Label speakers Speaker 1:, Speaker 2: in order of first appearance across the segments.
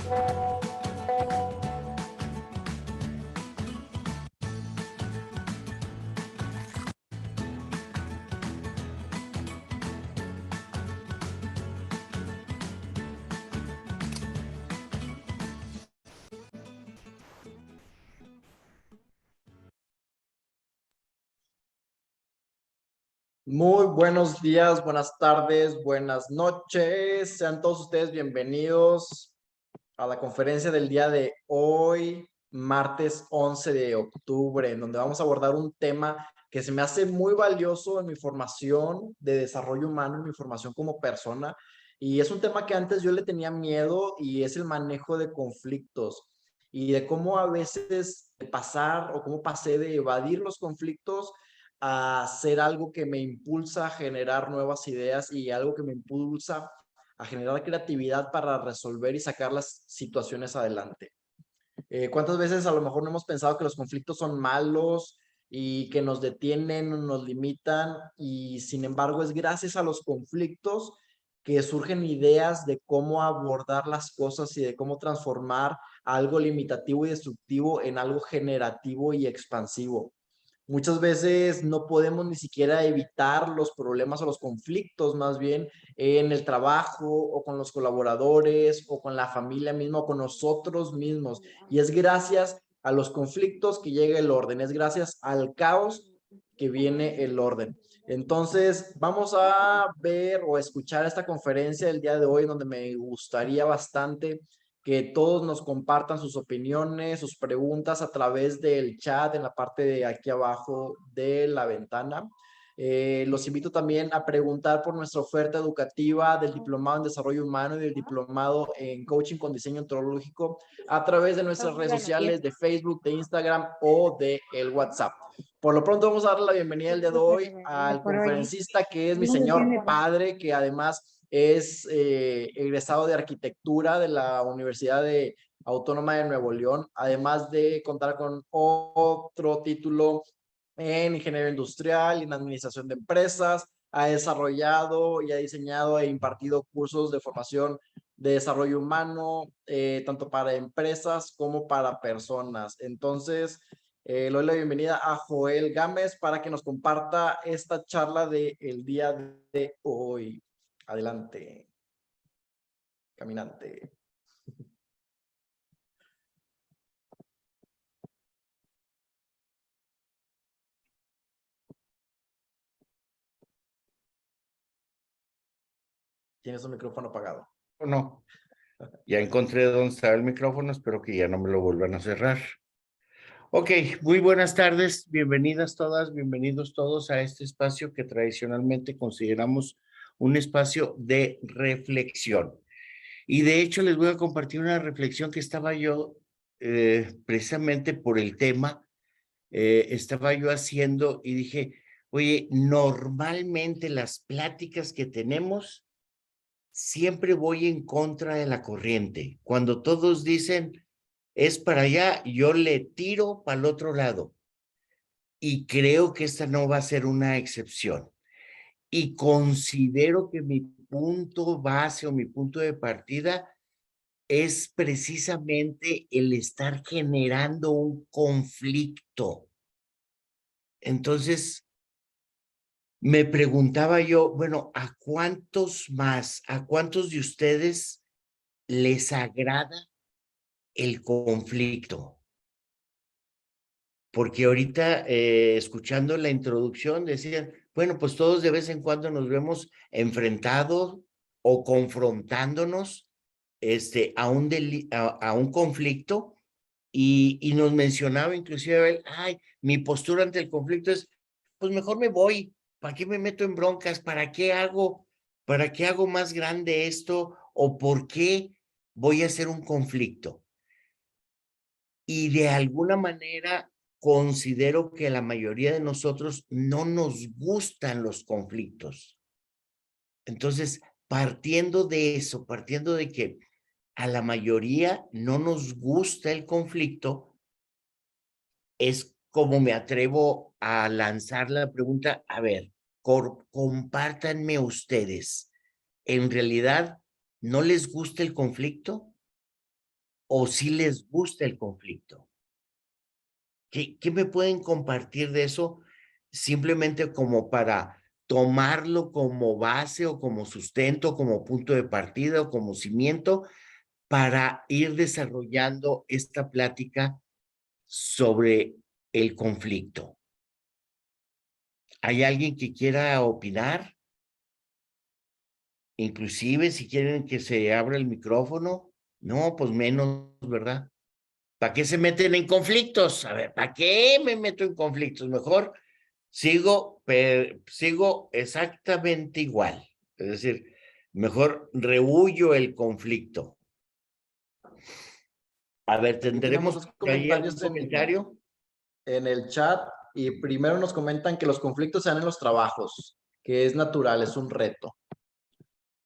Speaker 1: Muy buenos días, buenas tardes, buenas noches. Sean todos ustedes bienvenidos a la conferencia del día de hoy, martes 11 de octubre, en donde vamos a abordar un tema que se me hace muy valioso en mi formación de desarrollo humano, en mi formación como persona. Y es un tema que antes yo le tenía miedo y es el manejo de conflictos y de cómo a veces pasar o cómo pasé de evadir los conflictos a hacer algo que me impulsa a generar nuevas ideas y algo que me impulsa a generar creatividad para resolver y sacar las situaciones adelante. ¿Cuántas veces a lo mejor no hemos pensado que los conflictos son malos y que nos detienen, nos limitan? Y sin embargo es gracias a los conflictos que surgen ideas de cómo abordar las cosas y de cómo transformar algo limitativo y destructivo en algo generativo y expansivo. Muchas veces no podemos ni siquiera evitar los problemas o los conflictos, más bien en el trabajo o con los colaboradores o con la familia misma o con nosotros mismos. Y es gracias a los conflictos que llega el orden, es gracias al caos que viene el orden. Entonces, vamos a ver o escuchar esta conferencia del día de hoy, donde me gustaría bastante que todos nos compartan sus opiniones, sus preguntas a través del chat en la parte de aquí abajo de la ventana. Los invito también a preguntar por nuestra oferta educativa del Diplomado en Desarrollo Humano y del Diplomado en Coaching con Diseño Ontológico a través de nuestras redes sociales, de Facebook, de Instagram o de el WhatsApp. Por lo pronto vamos a darle la bienvenida el día de hoy al conferencista que es mi señor padre, que además es egresado de arquitectura de la Universidad Autónoma de Nuevo León, además de contar con otro título en ingeniería industrial y en administración de empresas. Ha desarrollado y ha diseñado e impartido cursos de formación de desarrollo humano, tanto para empresas como para personas. Entonces, le doy la bienvenida a Joel Gámez para que nos comparta esta charla del día de hoy. Adelante, caminante. Tienes un micrófono apagado.
Speaker 2: No, ya encontré dónde estaba el micrófono, espero que ya no me lo vuelvan a cerrar. Ok, muy buenas tardes, bienvenidas todas, bienvenidos todos a este espacio que tradicionalmente consideramos un espacio de reflexión. Y de hecho les voy a compartir una reflexión que estaba yo, precisamente por el tema, estaba yo haciendo y dije, oye, normalmente las pláticas que tenemos siempre voy en contra de la corriente. Cuando todos dicen es para allá, yo le tiro para el otro lado. Y creo que esta no va a ser una excepción. Y considero que mi punto base o mi punto de partida es precisamente el estar generando un conflicto. Entonces, me preguntaba yo, bueno, ¿a cuántos de ustedes les agrada el conflicto? Porque ahorita, escuchando la introducción, decían, bueno, pues todos de vez en cuando nos vemos enfrentados o confrontándonos a un conflicto y nos mencionaba inclusive él, ay, mi postura ante el conflicto es, pues mejor me voy, ¿para qué me meto en broncas? Para qué hago más grande esto? ¿O por qué voy a hacer un conflicto? Y de alguna manera considero que la mayoría de nosotros no nos gustan los conflictos. Entonces, partiendo de eso, partiendo de que a la mayoría no nos gusta el conflicto, es como me atrevo a lanzar la pregunta, a ver, compártanme ustedes, ¿en realidad no les gusta el conflicto? o sí les gusta el conflicto? ¿Qué me pueden compartir de eso? Simplemente como para tomarlo como base o como sustento, como punto de partida o como cimiento para ir desarrollando esta plática sobre el conflicto. ¿Hay alguien que quiera opinar? Inclusive si quieren que se abra el micrófono. No, pues menos, ¿verdad? ¿Para qué se meten en conflictos? A ver, ¿para qué me meto en conflictos? Mejor sigo exactamente igual. Es decir, mejor rehuyo el conflicto. A ver,
Speaker 1: Aquí tenemos
Speaker 2: ¿tendremos
Speaker 1: dos
Speaker 2: ahí algún
Speaker 1: comentarios
Speaker 2: comentario?
Speaker 1: en el chat y primero nos comentan que los conflictos se dan en los trabajos, que es natural, es un reto.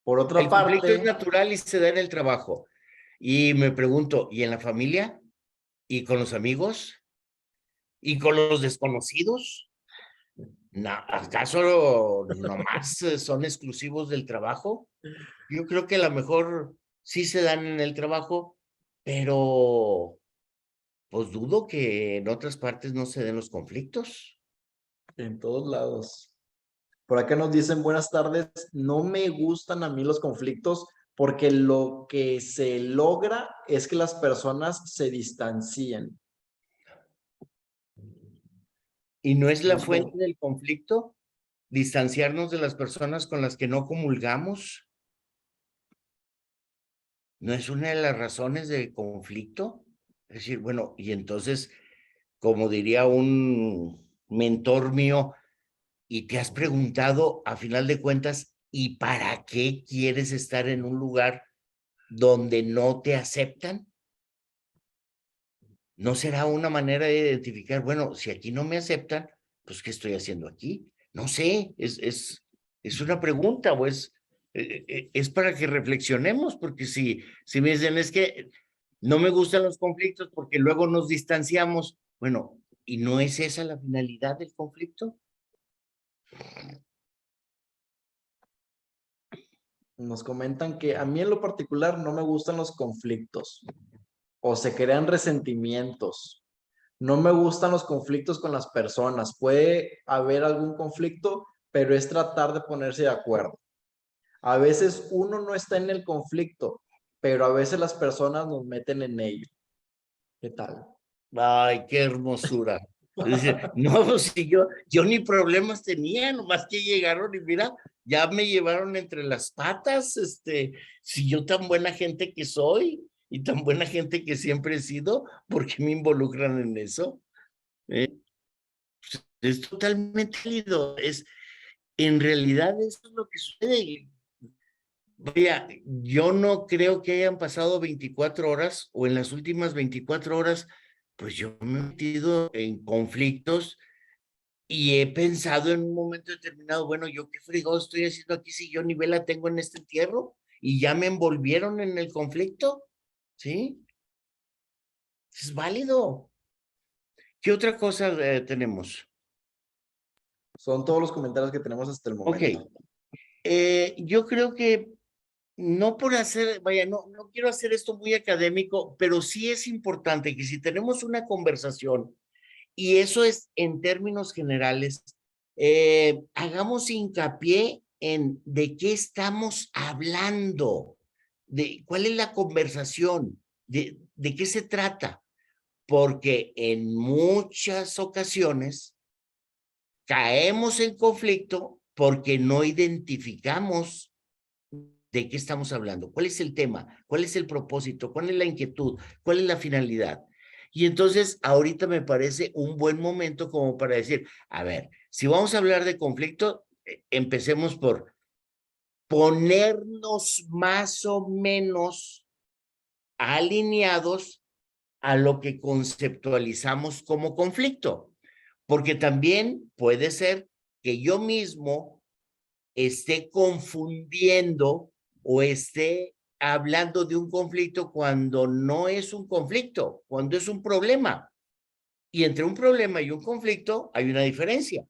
Speaker 1: Por otra
Speaker 2: El conflicto es
Speaker 1: parte,
Speaker 2: natural y se da en el trabajo. Y me pregunto, ¿y en la familia? ¿Y con los amigos? ¿Y con los desconocidos? ¿Acaso nomás son exclusivos del trabajo? Yo creo que a lo mejor sí se dan en el trabajo, pero pues dudo que en otras partes no se den los conflictos.
Speaker 1: en todos lados. Por acá nos dicen buenas tardes, no me gustan a mí los conflictos porque lo que se logra es que las personas se distancien.
Speaker 2: ¿Y no es la
Speaker 1: Nos
Speaker 2: fuente
Speaker 1: com-
Speaker 2: del conflicto distanciarnos de las personas con las que no comulgamos? ¿No es una de las razones del conflicto? Es decir, bueno, y entonces, como diría un mentor mío, y te has preguntado, a final de cuentas, ¿y para qué quieres estar en un lugar donde no te aceptan? ¿No será una manera de identificar, bueno, si aquí no me aceptan, pues ¿qué estoy haciendo aquí? No sé, es una pregunta o es para que reflexionemos, porque si me dicen es que no me gustan los conflictos porque luego nos distanciamos, bueno, ¿y no es esa la finalidad del conflicto?
Speaker 1: Nos comentan que a mí en lo particular no me gustan los conflictos o se crean resentimientos. No me gustan los conflictos con las personas. Puede haber algún conflicto, pero es tratar de ponerse de acuerdo. A veces uno no está en el conflicto, pero a veces las personas nos meten en ello. ¿Qué tal?
Speaker 2: Ay, qué hermosura. Dice, no, pues si yo ni problemas tenía, nomás que llegaron y mira, ya me llevaron entre las patas, si yo tan buena gente que soy y tan buena gente que siempre he sido, ¿por qué me involucran en eso? ¿Eh? Es totalmente válido, en realidad eso es lo que sucede. Vaya, yo no creo que hayan pasado 24 horas o en las últimas 24 horas, pues yo me he metido en conflictos y he pensado en un momento determinado, bueno, yo qué fregado estoy haciendo aquí si yo ni vela tengo en este entierro y ya me envolvieron en el conflicto, ¿sí? Es válido. ¿Qué otra cosa tenemos?
Speaker 1: Son todos los comentarios que tenemos hasta el
Speaker 2: Ok,
Speaker 1: momento.
Speaker 2: yo creo que no por hacer, vaya, no quiero hacer esto muy académico, pero sí es importante que si tenemos una conversación, y eso es en términos generales, hagamos hincapié en de qué estamos hablando, de cuál es la conversación, de qué se trata, porque en muchas ocasiones caemos en conflicto porque no identificamos de qué estamos hablando, cuál es el tema, cuál es el propósito, cuál es la inquietud, cuál es la finalidad. Y entonces ahorita me parece un buen momento como para decir, a ver, si vamos a hablar de conflicto, empecemos por ponernos más o menos alineados a lo que conceptualizamos como conflicto, porque también puede ser que yo mismo esté confundiendo o esté hablando de un conflicto cuando no es un conflicto, cuando es un problema. Y entre un problema y un conflicto hay una diferencia.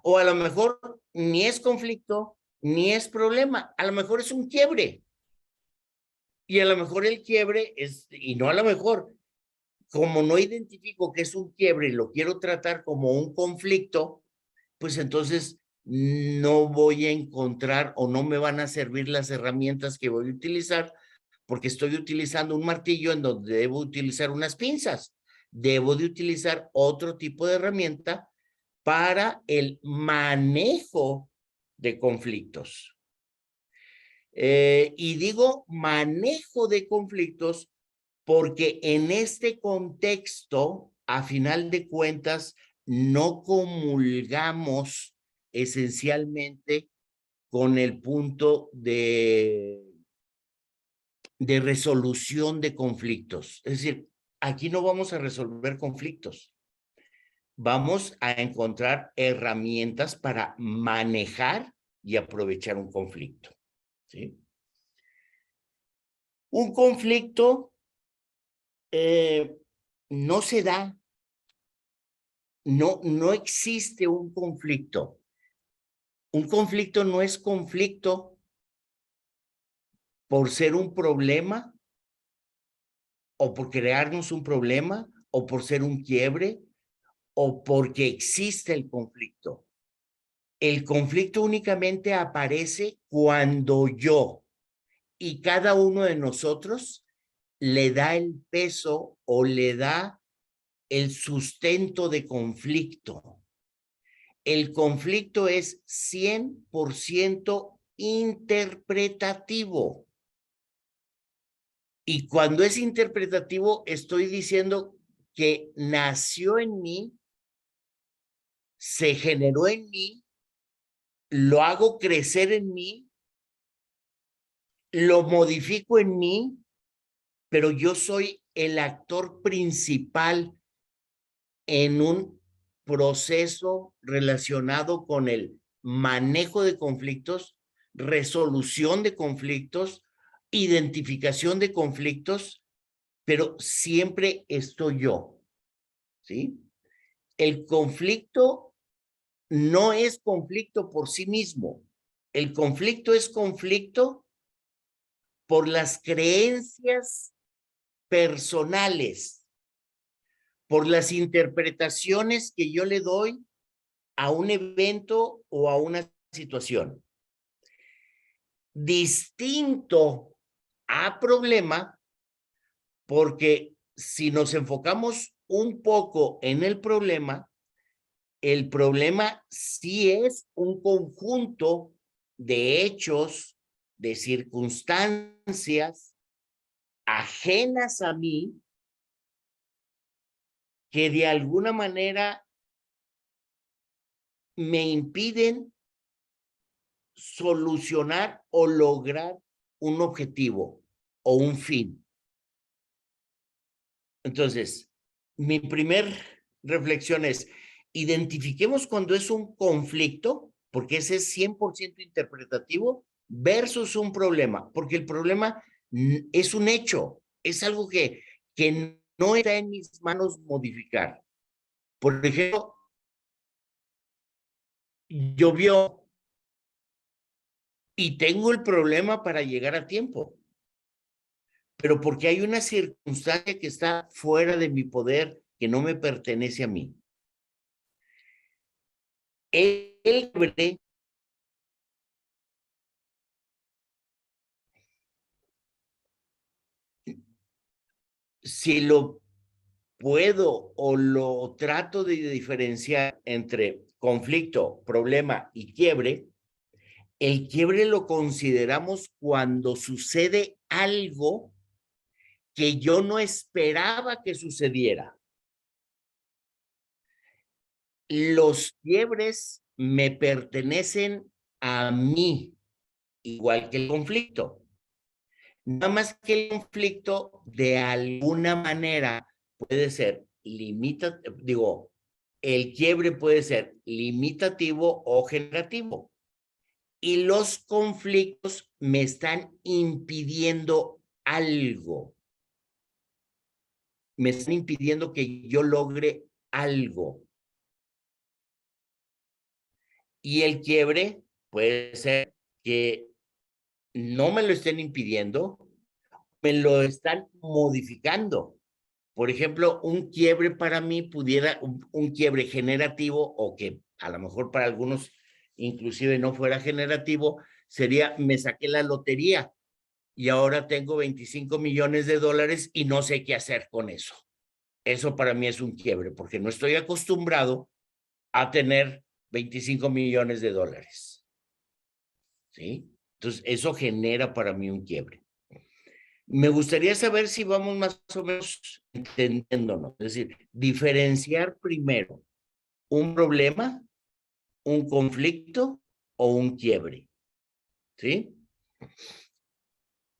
Speaker 2: O a lo mejor ni es conflicto, ni es problema, a lo mejor es un quiebre. Y a lo mejor el quiebre es, y no a lo mejor, como no identifico que es un quiebre y lo quiero tratar como un conflicto, pues entonces no voy a encontrar o no me van a servir las herramientas que voy a utilizar porque estoy utilizando un martillo en donde debo utilizar unas pinzas. Debo de utilizar otro tipo de herramienta para el manejo de conflictos. Y digo manejo de conflictos porque en este contexto, a final de cuentas, no comulgamos esencialmente con el punto de resolución de conflictos. Es decir, aquí no vamos a resolver conflictos. Vamos a encontrar herramientas para manejar y aprovechar un conflicto. ¿Sí? Un conflicto no se da, no existe un conflicto. Un conflicto no es conflicto por ser un problema o por crearnos un problema o por ser un quiebre o porque existe el conflicto. El conflicto únicamente aparece cuando yo y cada uno de nosotros le da el peso o le da el sustento de conflicto. El conflicto es 100% interpretativo. Y cuando es interpretativo, estoy diciendo que nació en mí, se generó en mí, lo hago crecer en mí, lo modifico en mí, pero yo soy el actor principal en un proceso relacionado con el manejo de conflictos, resolución de conflictos, identificación de conflictos, pero siempre estoy yo, ¿sí? El conflicto no es conflicto por sí mismo. El conflicto es conflicto por las creencias personales, por las interpretaciones que yo le doy a un evento o a una situación. Distinto a problema, porque si nos enfocamos un poco en el problema sí es un conjunto de hechos, de circunstancias ajenas a mí que de alguna manera me impiden solucionar o lograr un objetivo o un fin. Entonces, mi primer reflexión es, identifiquemos cuando es un conflicto, porque ese es 100% interpretativo, versus un problema, porque el problema es un hecho, es algo que no está en mis manos modificar. Por ejemplo, llovió y tengo el problema para llegar a tiempo, pero porque hay una circunstancia que está fuera de mi poder, que no me pertenece a mí. El si lo puedo o lo trato de diferenciar entre conflicto, problema y quiebre, el quiebre lo consideramos cuando sucede algo que yo no esperaba que sucediera. Los quiebres me pertenecen a mí, igual que el conflicto. Nada más que el conflicto de alguna manera puede ser limitativo, el quiebre puede ser limitativo o generativo. Y los conflictos me están impidiendo algo. Me están impidiendo que yo logre algo. Y el quiebre puede ser que no me lo estén impidiendo me lo están modificando. Por ejemplo, un quiebre para mí pudiera, un quiebre generativo, o que a lo mejor para algunos inclusive no fuera generativo, sería: me saqué la lotería y ahora tengo 25 millones de dólares y no sé qué hacer con eso. Eso para mí es un quiebre, porque no estoy acostumbrado a tener 25 millones de dólares. ¿Sí? Entonces, eso genera para mí un quiebre. Me gustaría saber si vamos más o menos entendiéndonos, es decir, diferenciar primero un problema, un conflicto o un quiebre. ¿Sí?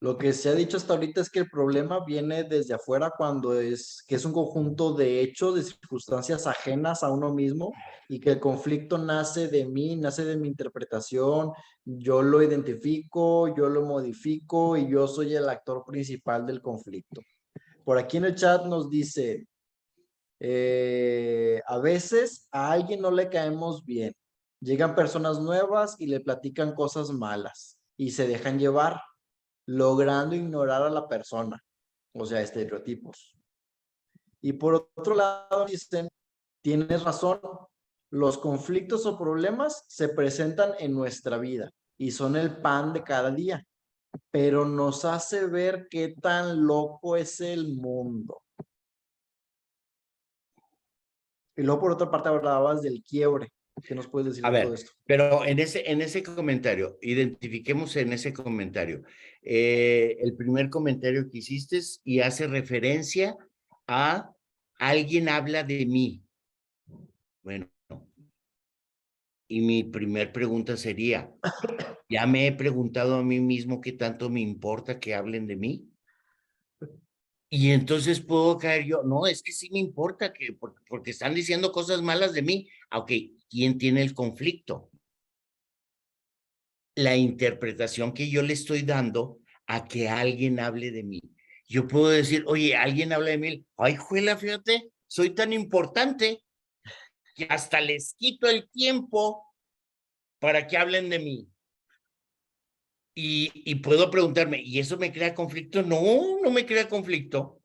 Speaker 1: Lo que se ha dicho hasta ahorita es que el problema viene desde afuera cuando que es un conjunto de hechos, de circunstancias ajenas a uno mismo y que el conflicto nace de mí, nace de mi interpretación, yo lo identifico, yo lo modifico y yo soy el actor principal del conflicto. Por aquí en el chat nos dice, a veces a alguien no le caemos bien, llegan personas nuevas y le platican cosas malas y se dejan llevar logrando ignorar a la persona, o sea, estereotipos. Y por otro lado dicen, tienes razón, los conflictos o problemas se presentan en nuestra vida y son el pan de cada día, pero nos hace ver qué tan loco es el mundo. Y luego por otra parte hablabas del quiebre. ¿Qué nos puedes decir
Speaker 2: A
Speaker 1: de todo
Speaker 2: ver,
Speaker 1: esto?
Speaker 2: pero en ese comentario, identifiquemos en ese comentario. El primer comentario que hiciste y hace referencia a alguien habla de mí. Bueno, y mi primer pregunta sería, ¿ya me he preguntado a mí mismo qué tanto me importa que hablen de mí? Y entonces puedo caer yo, no, es que sí me importa que, porque están diciendo cosas malas de mí. Ok, ¿quién tiene el conflicto? La interpretación que yo le estoy dando a que alguien hable de mí. Yo puedo decir, oye, alguien habla de mí, ay, juela, fíjate, soy tan importante que hasta les quito el tiempo para que hablen de mí. Y puedo preguntarme, ¿y eso me crea conflicto? No, no me crea conflicto,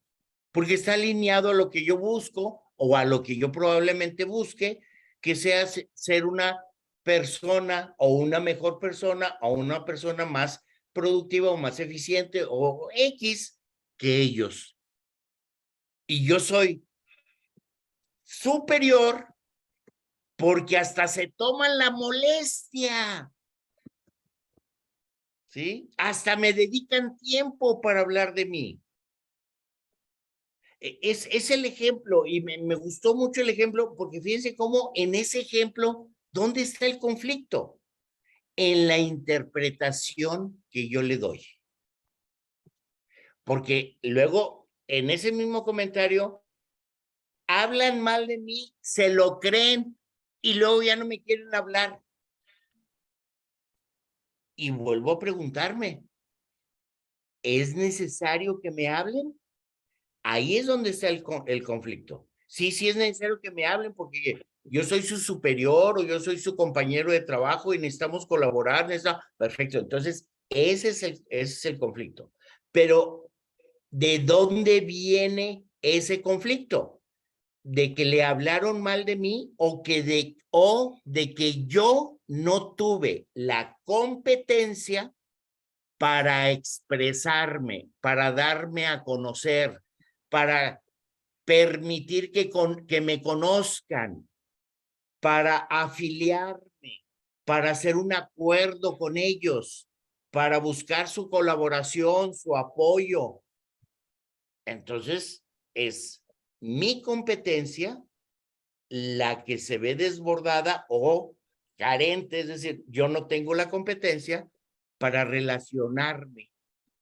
Speaker 2: porque está alineado a lo que yo busco o a lo que yo probablemente busque, que sea ser una persona o una mejor persona o una persona más productiva o más eficiente o X que ellos. Y yo soy superior porque hasta se toman la molestia, ¿sí? Hasta me dedican tiempo para hablar de mí. Es el ejemplo y me gustó mucho el ejemplo porque fíjense cómo en ese ejemplo, ¿dónde está el conflicto? En la interpretación que yo le doy. Porque luego, en ese mismo comentario, hablan mal de mí, se lo creen y luego ya no me quieren hablar. Y vuelvo a preguntarme, ¿es necesario que me hablen? Ahí es donde está el conflicto. Sí, sí es necesario que me hablen porque yo soy su superior o yo soy su compañero de trabajo y necesitamos colaborar. Perfecto, entonces ese es el conflicto. Pero, ¿de dónde viene ese conflicto? ¿De que le hablaron mal de mí o de que yo no tuve la competencia para expresarme, para darme a conocer, para permitir que me conozcan, para afiliarme, para hacer un acuerdo con ellos, para buscar su colaboración, su apoyo? Entonces, es mi competencia la que se ve desbordada o carente, es decir, yo no tengo la competencia para relacionarme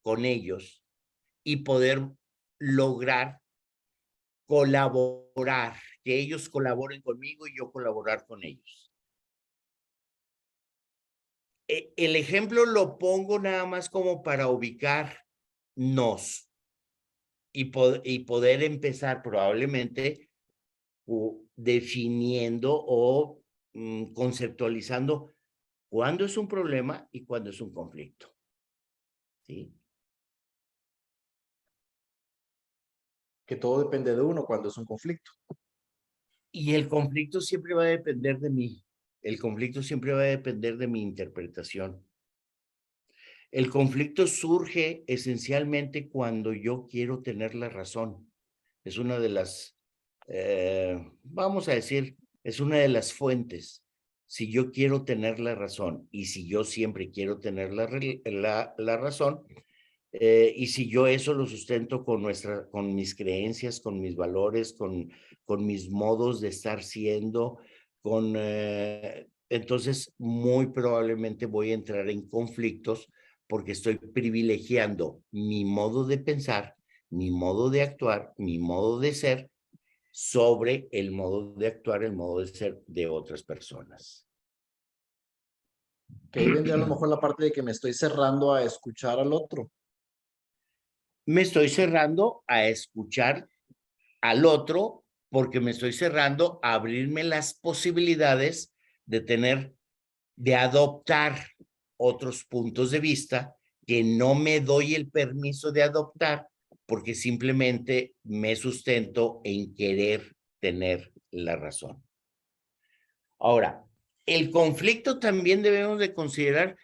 Speaker 2: con ellos y poder lograr colaborar, que ellos colaboren conmigo y yo colaborar con ellos. El ejemplo lo pongo nada más como para ubicarnos y poder empezar probablemente definiendo o conceptualizando cuándo es un problema y cuándo es un conflicto. ¿Sí?
Speaker 1: Que todo depende de uno cuando es un conflicto.
Speaker 2: Y el conflicto siempre va a depender de mí. El conflicto siempre va a depender de mi interpretación. El conflicto surge esencialmente cuando yo quiero tener la razón. Es una de las, vamos a decir, es una de las fuentes. Si yo quiero tener la razón y si yo siempre quiero tener la razón, y si yo eso lo sustento con mis creencias, con mis valores, con mis modos de estar siendo, entonces muy probablemente voy a entrar en conflictos porque estoy privilegiando mi modo de pensar, mi modo de actuar, mi modo de ser sobre el modo de actuar, el modo de ser de otras personas.
Speaker 1: Que ahí vendría a lo mejor la parte de que me estoy cerrando a escuchar al otro.
Speaker 2: Me estoy cerrando a escuchar al otro porque me estoy cerrando a abrirme las posibilidades de de adoptar otros puntos de vista que no me doy el permiso de adoptar porque simplemente me sustento en querer tener la razón. Ahora, el conflicto también debemos de considerar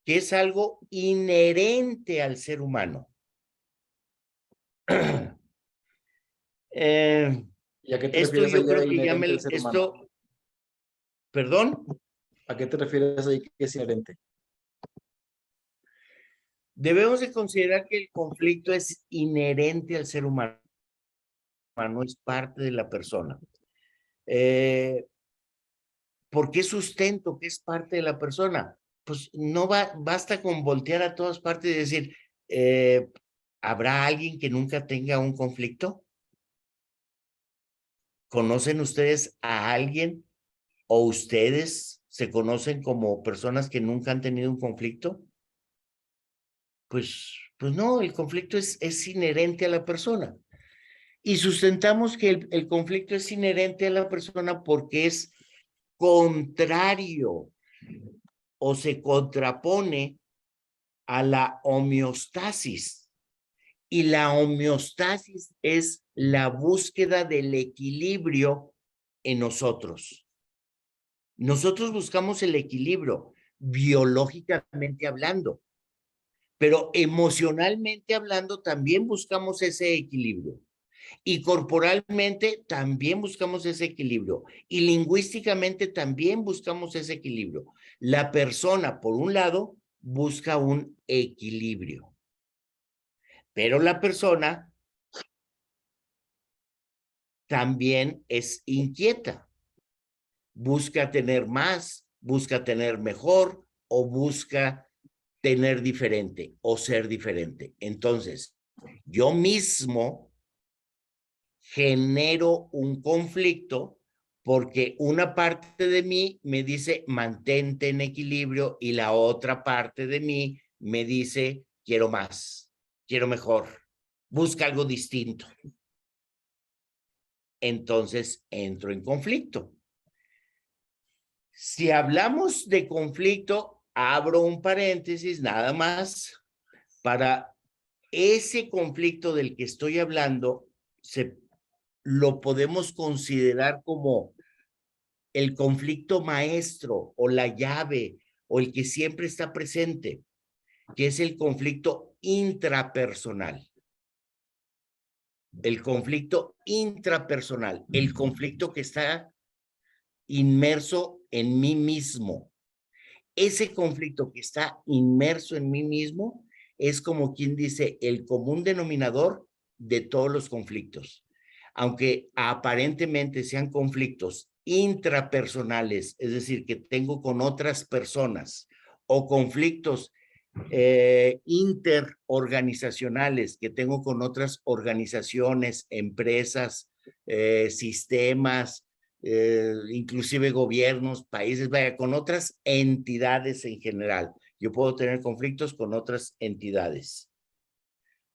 Speaker 2: que es algo inherente al ser humano.
Speaker 1: ¿Y a qué te
Speaker 2: Esto
Speaker 1: refieres ahí
Speaker 2: yo creo
Speaker 1: de
Speaker 2: que ya
Speaker 1: inherente al ser humano?
Speaker 2: perdón,
Speaker 1: ¿A qué te refieres ahí que es inherente?
Speaker 2: debemos de considerar que el conflicto es inherente al ser humano, es parte de la persona. ¿Por qué sustento que es parte de la persona? Pues no basta con voltear a todas partes y decir, ¿habrá alguien que nunca tenga un conflicto? ¿Conocen ustedes a alguien o ustedes se conocen como personas que nunca han tenido un conflicto? Pues no, el conflicto es inherente a la persona. Y sustentamos que el conflicto es inherente a la persona porque es contrario o se contrapone a la homeostasis. Y la homeostasis es la búsqueda del equilibrio en nosotros. Nosotros buscamos el equilibrio biológicamente hablando, pero emocionalmente hablando también buscamos ese equilibrio. Y corporalmente también buscamos ese equilibrio. Y lingüísticamente también buscamos ese equilibrio. La persona, por un lado, busca un equilibrio, pero la persona también es inquieta. Busca tener más, busca tener mejor o busca tener diferente o ser diferente. Entonces, yo mismo genero un conflicto porque una parte de mí me dice mantente en equilibrio y la otra parte de mí me dice quiero más, quiero mejor, busca algo distinto. Entonces entro en conflicto. Si hablamos de conflicto, abro un paréntesis nada más para ese conflicto del que estoy hablando, lo podemos considerar como el conflicto maestro o la llave o el que siempre está presente, que es el conflicto intrapersonal. El conflicto intrapersonal, el conflicto que está inmerso en mí mismo. Ese conflicto que está inmerso en mí mismo es como quien dice el común denominador de todos los conflictos. Aunque aparentemente sean conflictos intrapersonales, es decir, que tengo con otras personas, o conflictos interorganizacionales que tengo con otras organizaciones, empresas, sistemas, inclusive gobiernos, países, vaya, con otras entidades en general. Yo puedo tener conflictos con otras entidades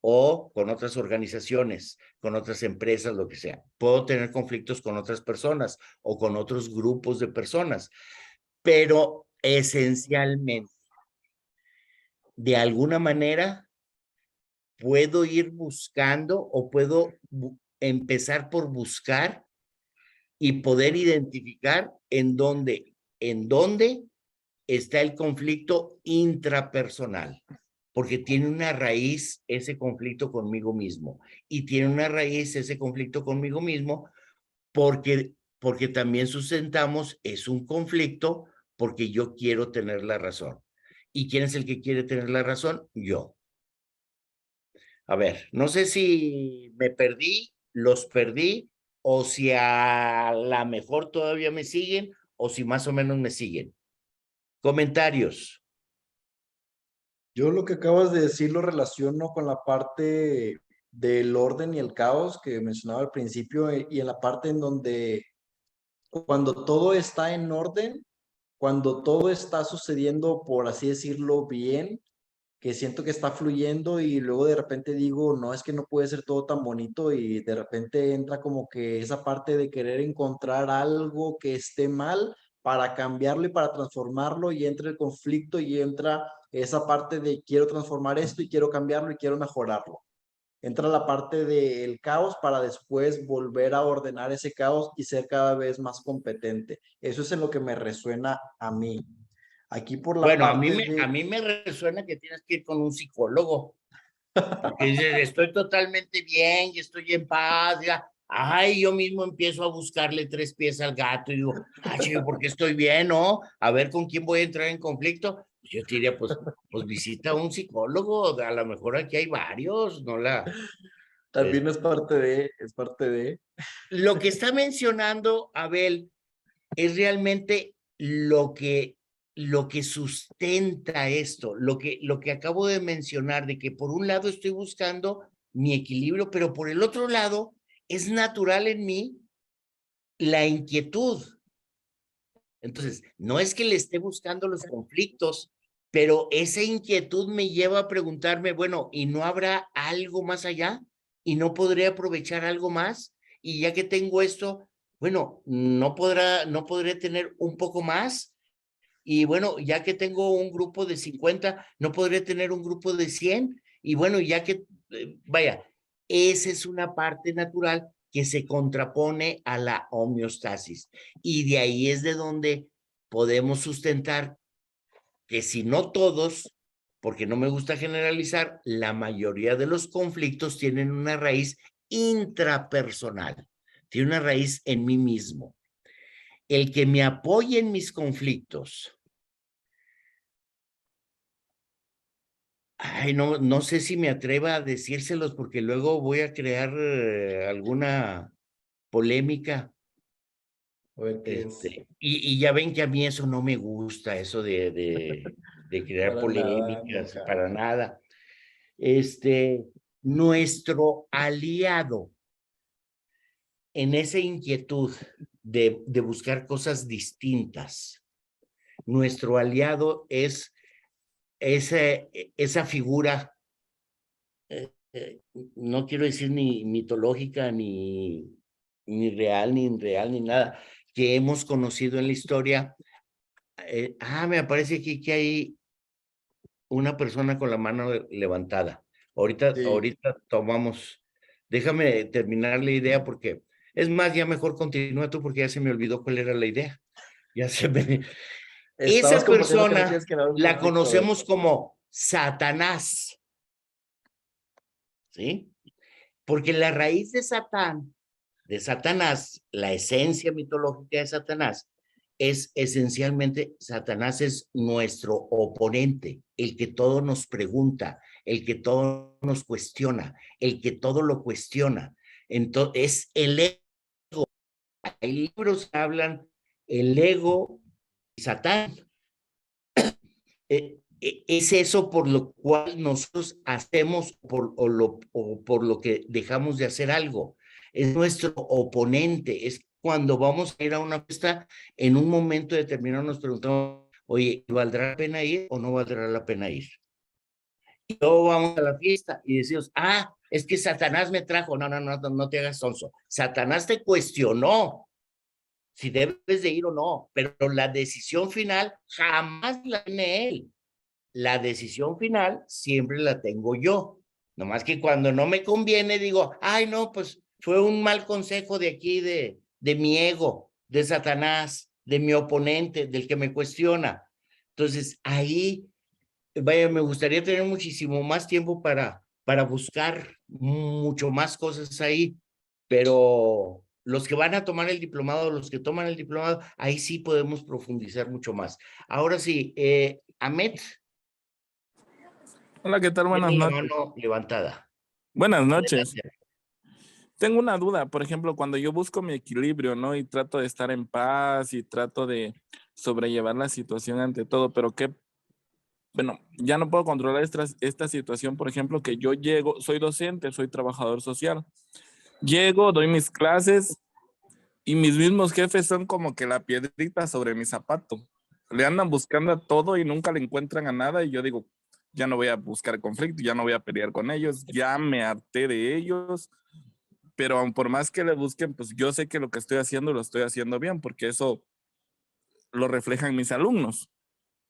Speaker 2: o con otras organizaciones, con otras empresas, lo que sea. Puedo tener conflictos con otras personas o con otros grupos de personas, pero esencialmente, de alguna manera, puedo ir buscando o puedo empezar por buscar y poder identificar en dónde está el conflicto intrapersonal, porque tiene una raíz ese conflicto conmigo mismo, y tiene una raíz ese conflicto conmigo mismo porque también sustentamos, es un conflicto porque yo quiero tener la razón. ¿Y quién es el que quiere tener la razón? Yo. A ver, no sé si me perdí, los perdí, o si a la mejor todavía me siguen, o si más o menos me siguen. Comentarios.
Speaker 1: Yo lo que acabas de decir lo relaciono con la parte del orden y el caos que mencionaba al principio y en la parte en donde cuando todo está en orden, cuando todo está sucediendo, por así decirlo, bien, que siento que está fluyendo y luego de repente digo, no, es que no puede ser todo tan bonito y de repente entra como que esa parte de querer encontrar algo que esté mal para cambiarlo y para transformarlo y entra el conflicto y entra esa parte de quiero transformar esto y quiero cambiarlo y quiero mejorarlo. Entra la parte del caos para después volver a ordenar ese caos y ser cada vez más competente. Eso es en lo que me resuena a mí. Aquí por la
Speaker 2: Bueno,
Speaker 1: parte
Speaker 2: a
Speaker 1: de...
Speaker 2: mí me resuena que tienes que ir con un psicólogo, porque dices, estoy totalmente bien y estoy en paz, ya. Ay, yo mismo empiezo a buscarle tres pies al gato y digo, ay, chico, ¿por qué estoy bien, no? A ver con quién voy a entrar en conflicto. Pues yo te diría, pues visita a un psicólogo, a lo mejor aquí hay varios, no la... es-
Speaker 1: También es parte de...
Speaker 2: Lo que está mencionando Abel es realmente lo que sustenta esto, lo que acabo de mencionar, de que por un lado estoy buscando mi equilibrio, pero por el otro lado es natural en mí la inquietud. Entonces, no es que le esté buscando los conflictos, pero esa inquietud me lleva a preguntarme, bueno, ¿y no habrá algo más allá? ¿Y no podré aprovechar algo más? Y ya que tengo esto, bueno, no podré tener un poco más. Y bueno, ya que tengo un grupo de 50, no podré tener un grupo de 100. Y bueno, ya que, vaya, esa es una parte natural que se contrapone a la homeostasis. Y de ahí es de donde podemos sustentar que si no todos, porque no me gusta generalizar, la mayoría de los conflictos tienen una raíz intrapersonal, tiene una raíz en mí mismo. El que me apoye en mis conflictos. Ay, no sé si me atreva a decírselos porque luego voy a crear alguna polémica.
Speaker 1: A ver qué es.
Speaker 2: Y ya ven que a mí eso no me gusta, eso de crear
Speaker 1: Para nada,
Speaker 2: polémicas,
Speaker 1: nunca.
Speaker 2: para nada. Este, Nuestro aliado en esa inquietud de buscar cosas distintas, nuestro aliado es esa figura no quiero decir ni mitológica, ni real, ni irreal, ni nada, que hemos conocido en la historia. Me parece aquí que hay una persona con la mano levantada.
Speaker 1: Sí,
Speaker 2: Ahorita tomamos, déjame terminar la idea porque, es más, ya mejor continúa tú porque ya se me olvidó cuál era la idea. Ya se me...
Speaker 1: estabas
Speaker 2: Esa
Speaker 1: compartiendo que no
Speaker 2: persona
Speaker 1: quieres crear un
Speaker 2: la
Speaker 1: conflicto, a ver.
Speaker 2: conocemos como Satanás, ¿sí? Porque la raíz de Satanás, la esencia mitológica de Satanás, es esencialmente, Satanás es nuestro oponente, el que todo nos pregunta, el que todo nos cuestiona, el que todo lo cuestiona. Entonces, es el ego. Hay libros que hablan el ego y Satán. Es eso por lo cual nosotros hacemos o por lo que dejamos de hacer algo. Es nuestro oponente, es cuando vamos a ir a una fiesta, en un momento determinado nos preguntamos, oye, ¿valdrá la pena ir o no valdrá la pena ir? Y luego vamos a la fiesta y decimos, es que Satanás me trajo. No te hagas sonso. Satanás te cuestionó si debes de ir o no, pero la decisión final jamás la tiene él. La decisión final siempre la tengo yo. Nomás que cuando no me conviene digo, ay, no, pues fue un mal consejo de aquí, de mi ego, de Satanás, de mi oponente, del que me cuestiona. Entonces, ahí, vaya, me gustaría tener muchísimo más tiempo para buscar mucho más cosas ahí, pero los que van a tomar el diplomado, los que toman el diplomado, ahí sí podemos profundizar mucho más. Ahora sí, Ahmed,
Speaker 3: Hola, ¿qué tal?
Speaker 2: tengo
Speaker 3: Buenas
Speaker 2: la
Speaker 3: noches.
Speaker 2: mano levantada.
Speaker 3: Buenas noches.
Speaker 2: Adelante.
Speaker 3: Tengo una duda, por ejemplo, cuando yo busco mi equilibrio, ¿no? Y trato de estar en paz y trato de sobrellevar la situación ante todo, pero bueno, ya no puedo controlar esta situación, por ejemplo, que yo llego, soy docente, soy trabajador social. Llego, doy mis clases y mis mismos jefes son como que la piedrita sobre mi zapato. Le andan buscando a todo y nunca le encuentran a nada y yo digo, ya no voy a buscar conflicto, ya no voy a pelear con ellos, ya me harté de ellos, pero aun por más que le busquen, pues yo sé que lo que estoy haciendo lo estoy haciendo bien, porque eso lo reflejan mis alumnos.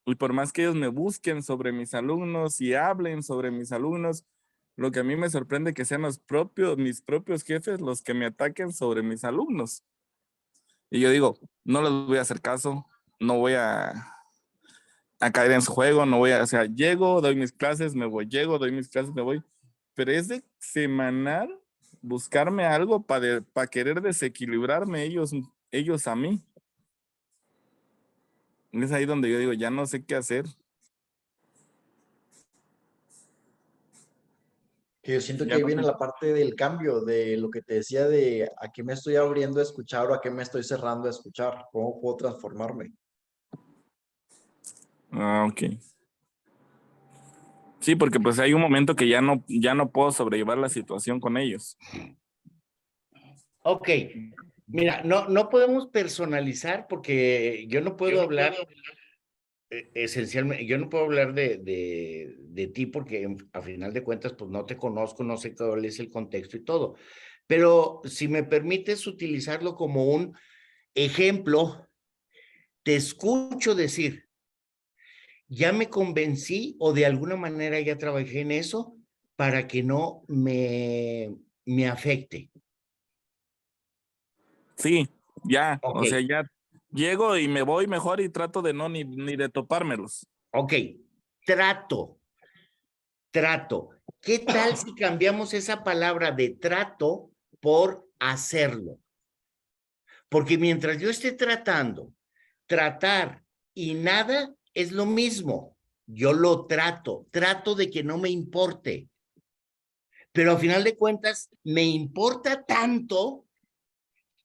Speaker 3: Y por más que ellos me busquen sobre mis alumnos y hablen sobre mis alumnos, lo que a mí me sorprende que sean mis propios jefes los que me ataquen sobre mis alumnos. Y yo digo, no les voy a hacer caso, no voy a caer en su juego, no voy a, o sea, llego, doy mis clases, me voy, llego, doy mis clases, me voy. Pero es de semanal buscarme algo para querer desequilibrarme ellos a mí. Es ahí donde yo digo, ya no sé qué hacer.
Speaker 1: Que yo siento que
Speaker 3: Ya
Speaker 1: ahí
Speaker 3: no
Speaker 1: viene
Speaker 3: sé.
Speaker 1: la parte del cambio, de lo que te decía de a qué me estoy abriendo a escuchar o a qué me estoy cerrando a escuchar, cómo puedo transformarme.
Speaker 3: Ah, ok. Sí, porque pues hay un momento que ya no puedo sobrellevar la situación con ellos.
Speaker 2: Ok, mira, no podemos personalizar porque yo no puedo hablar esencialmente, yo no puedo hablar de ti porque a final de cuentas pues no te conozco, no sé cuál es el contexto y todo, pero si me permites utilizarlo como un ejemplo, te escucho decir, ya me convencí o de alguna manera ya trabajé en eso para que no me afecte.
Speaker 3: Sí, ya,
Speaker 2: Ok,
Speaker 3: o sea, ya llego y me voy mejor y trato de no ni de topármelos.
Speaker 2: ok, trato. Trato. ¿Qué tal si cambiamos esa palabra de trato por hacerlo? Porque mientras yo esté tratando, tratar y nada es lo mismo. Yo lo trato de que no me importe, pero a final de cuentas me importa tanto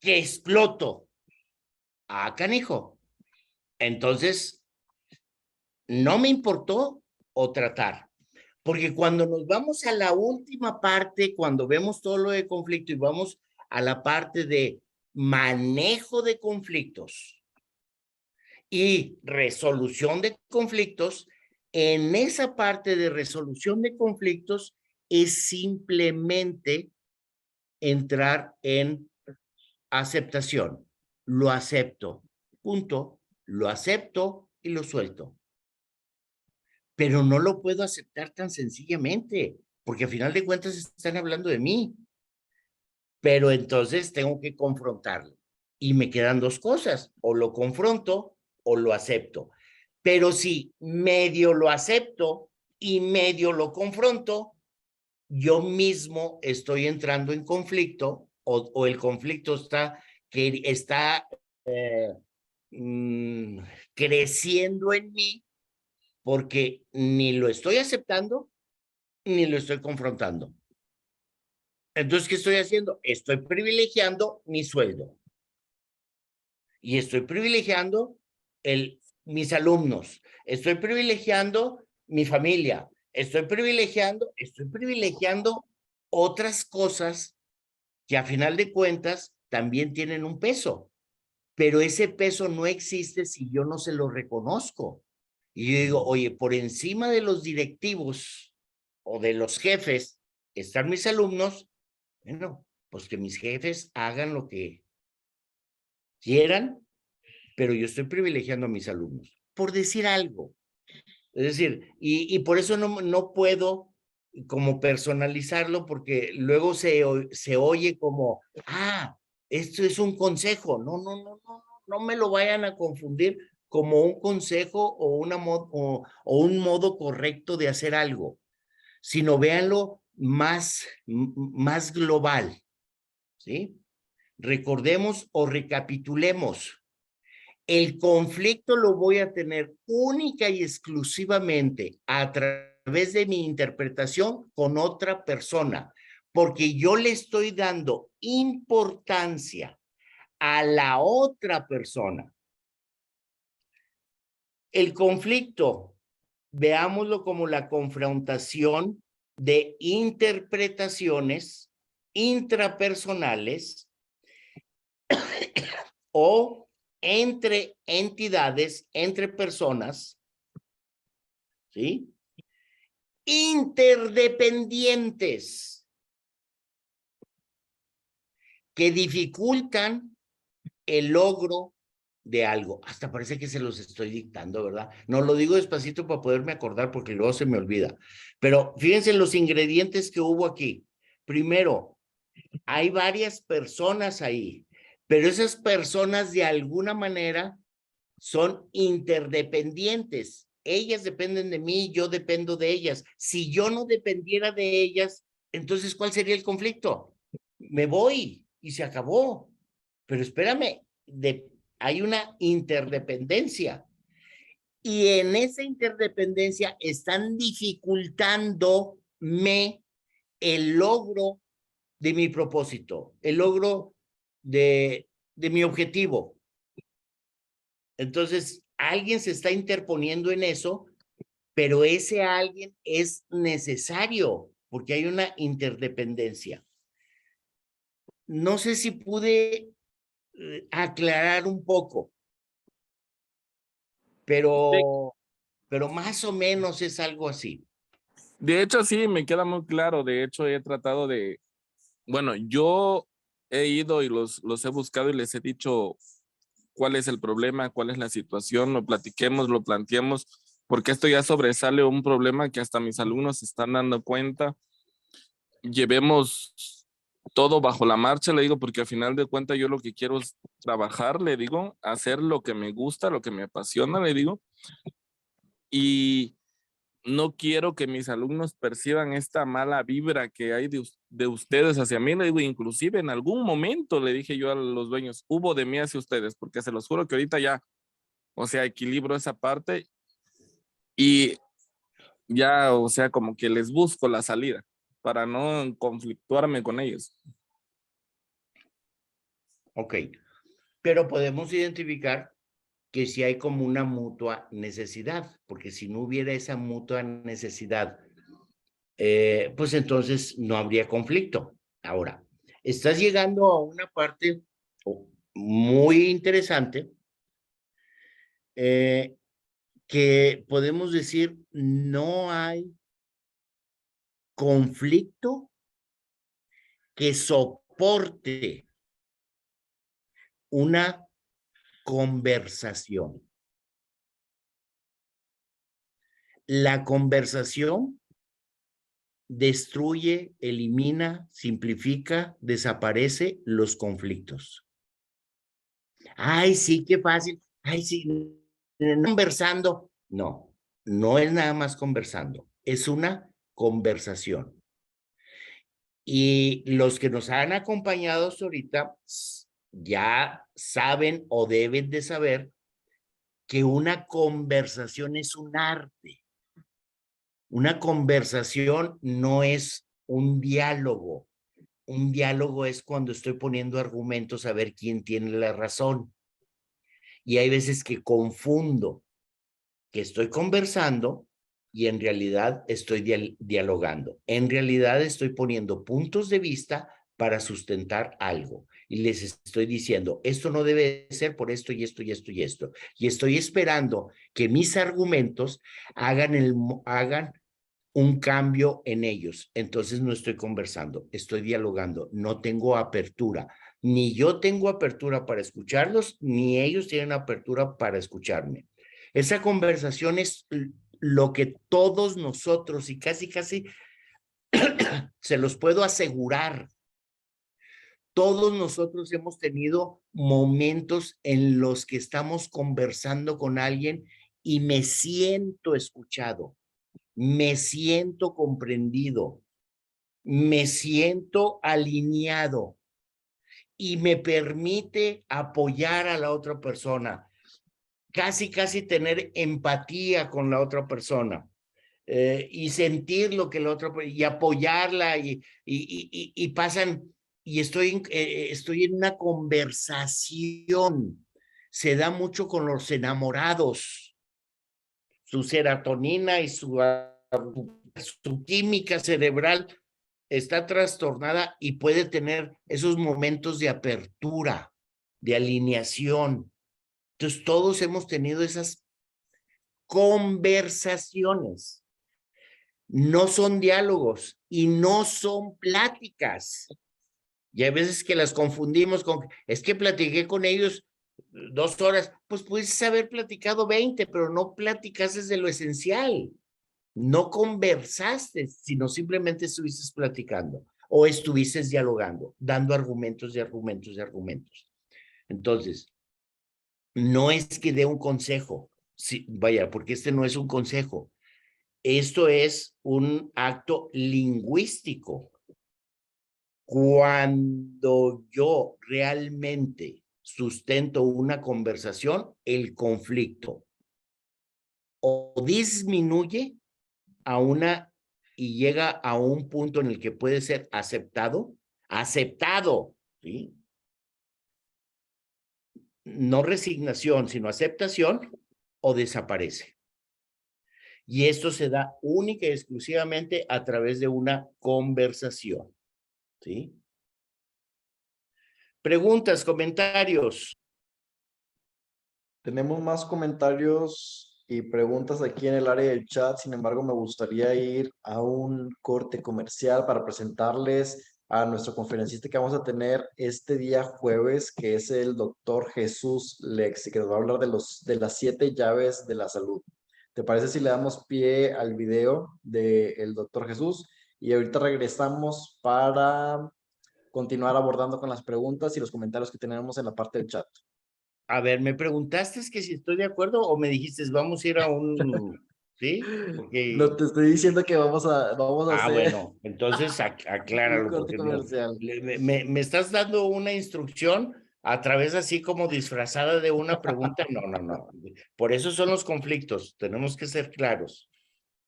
Speaker 2: que exploto. Ah, canijo. Entonces, no me importó o tratar. Porque cuando nos vamos a la última parte, cuando vemos todo lo de conflicto y vamos a la parte de manejo de conflictos y resolución de conflictos, en esa parte de resolución de conflictos es simplemente entrar en aceptación. Lo acepto, punto. Lo acepto y lo suelto. Pero no lo puedo aceptar tan sencillamente, porque a final de cuentas están hablando de mí, pero entonces tengo que confrontarlo. Y me quedan dos cosas, o lo confronto o lo acepto. Pero si medio lo acepto y medio lo confronto, yo mismo estoy entrando en conflicto o el conflicto está eh, mm, creciendo en mí porque ni lo estoy aceptando ni lo estoy confrontando. Entonces, ¿qué estoy haciendo? Estoy privilegiando mi sueldo y estoy privilegiando mis alumnos, estoy privilegiando mi familia, estoy privilegiando otras cosas que a final de cuentas también tienen un peso, pero ese peso no existe si yo no se lo reconozco. Y yo digo, oye, por encima de los directivos o de los jefes están mis alumnos. Bueno, pues que mis jefes hagan lo que quieran, pero yo estoy privilegiando a mis alumnos, por decir algo. Es decir, y por eso no puedo como personalizarlo, porque luego se oye como, esto es un consejo. No me lo vayan a confundir como un consejo o un modo correcto de hacer algo, sino véanlo más global, ¿sí? Recordemos o recapitulemos. El conflicto lo voy a tener única y exclusivamente a través de mi interpretación con otra persona, porque yo le estoy dando importancia a la otra persona. El conflicto, veámoslo como la confrontación de interpretaciones intrapersonales o entre entidades, entre personas, ¿sí? Interdependientes que dificultan el logro de algo. Hasta parece que se los estoy dictando, ¿verdad? No, lo digo despacito para poderme acordar porque luego se me olvida. Pero fíjense los ingredientes que hubo aquí. Primero, hay varias personas ahí, pero esas personas de alguna manera son interdependientes. Ellas dependen de mí, yo dependo de ellas. Si yo no dependiera de ellas, entonces, ¿cuál sería el conflicto? Me voy y se acabó. Pero espérame, hay una interdependencia. Y en esa interdependencia están dificultándome el logro de mi propósito, el logro de mi objetivo. Entonces, alguien se está interponiendo en eso, pero ese alguien es necesario porque hay una interdependencia. No sé si pude aclarar un poco, pero más o menos es algo así.
Speaker 3: De hecho, sí, me queda muy claro. De hecho, he tratado de, bueno, yo he ido y los he buscado y les he dicho cuál es el problema, cuál es la situación, lo platiquemos, lo planteemos, porque esto ya sobresale un problema que hasta mis alumnos se están dando cuenta. Llevemos todo bajo la marcha, le digo, porque al final de cuentas yo lo que quiero es trabajar, le digo, hacer lo que me gusta, lo que me apasiona, le digo, y no quiero que mis alumnos perciban esta mala vibra que hay de ustedes hacia mí, le digo, inclusive en algún momento le dije yo a los dueños, hubo de mí hacia ustedes, porque se los juro que ahorita ya, o sea, equilibro esa parte y ya, o sea, como que les busco la salida para no conflictuarme con ellos.
Speaker 2: Ok, pero podemos identificar que si hay como una mutua necesidad, porque si no hubiera esa mutua necesidad, pues entonces no habría conflicto. Ahora, estás llegando a una parte muy interesante que podemos decir no hay conflicto que soporte una conversación. La conversación destruye, elimina, simplifica, desaparece los conflictos. Ay, sí, qué fácil. Ay, sí, conversando. No, no es nada más conversando, es una conversación. Y los que nos han acompañado hasta ahorita ya saben o deben de saber que una conversación es un arte. Una conversación no es un diálogo. Un diálogo es cuando estoy poniendo argumentos a ver quién tiene la razón. Y hay veces que confundo que estoy conversando y en realidad estoy dialogando. En realidad estoy poniendo puntos de vista para sustentar algo. Y les estoy diciendo, esto no debe ser por esto y esto y esto y esto. Y estoy esperando que mis argumentos hagan un cambio en ellos. Entonces no estoy conversando, estoy dialogando, no tengo apertura. Ni yo tengo apertura para escucharlos, ni ellos tienen apertura para escucharme. Esa conversación es lo que todos nosotros y casi Se los puedo asegurar. Todos nosotros hemos tenido momentos en los que estamos conversando con alguien y me siento escuchado, me siento comprendido, me siento alineado y me permite apoyar a la otra persona, casi tener empatía con la otra persona. Y sentir lo que el otro, y apoyarla, y pasan, y estoy en una conversación. Se da mucho con los enamorados. Su serotonina y su química cerebral está trastornada y puede tener esos momentos de apertura, de alineación. Entonces, todos hemos tenido esas conversaciones. No son diálogos y no son pláticas. Y hay veces que las confundimos con, es que platiqué con ellos 2 horas. Pues puedes haber platicado 20, pero no platicaste de lo esencial. No conversaste, sino simplemente estuviste platicando o estuviste dialogando, dando argumentos y argumentos y argumentos. Entonces, no es que dé un consejo, sí, vaya, porque este no es un consejo. Esto es un acto lingüístico. Cuando yo realmente sustento una conversación, el conflicto o disminuye y llega a un punto en el que puede ser aceptado, ¿sí? No resignación, sino aceptación, o desaparece. Y esto se da única y exclusivamente a través de una conversación, ¿sí? Preguntas, comentarios.
Speaker 1: Tenemos más comentarios y preguntas aquí en el área del chat. Sin embargo, me gustaría ir a un corte comercial para presentarles a nuestro conferencista que vamos a tener este día jueves, que es el doctor Jesús Lexi, que nos va a hablar de las 7 llaves de la salud. ¿Te parece si le damos pie al video del doctor Jesús? Y ahorita regresamos para continuar abordando con las preguntas y los comentarios que tenemos en la parte del chat.
Speaker 2: A ver, me preguntaste que si estoy de acuerdo o me dijiste vamos a ir a un, ¿sí? Porque,
Speaker 1: No te estoy diciendo que vamos a hacer
Speaker 2: bueno, entonces
Speaker 1: un
Speaker 2: acláralo
Speaker 1: corte
Speaker 2: porque no,
Speaker 1: comercial.
Speaker 2: me estás dando una instrucción a través así como disfrazada de una pregunta. No. Por eso son los conflictos, tenemos que ser claros.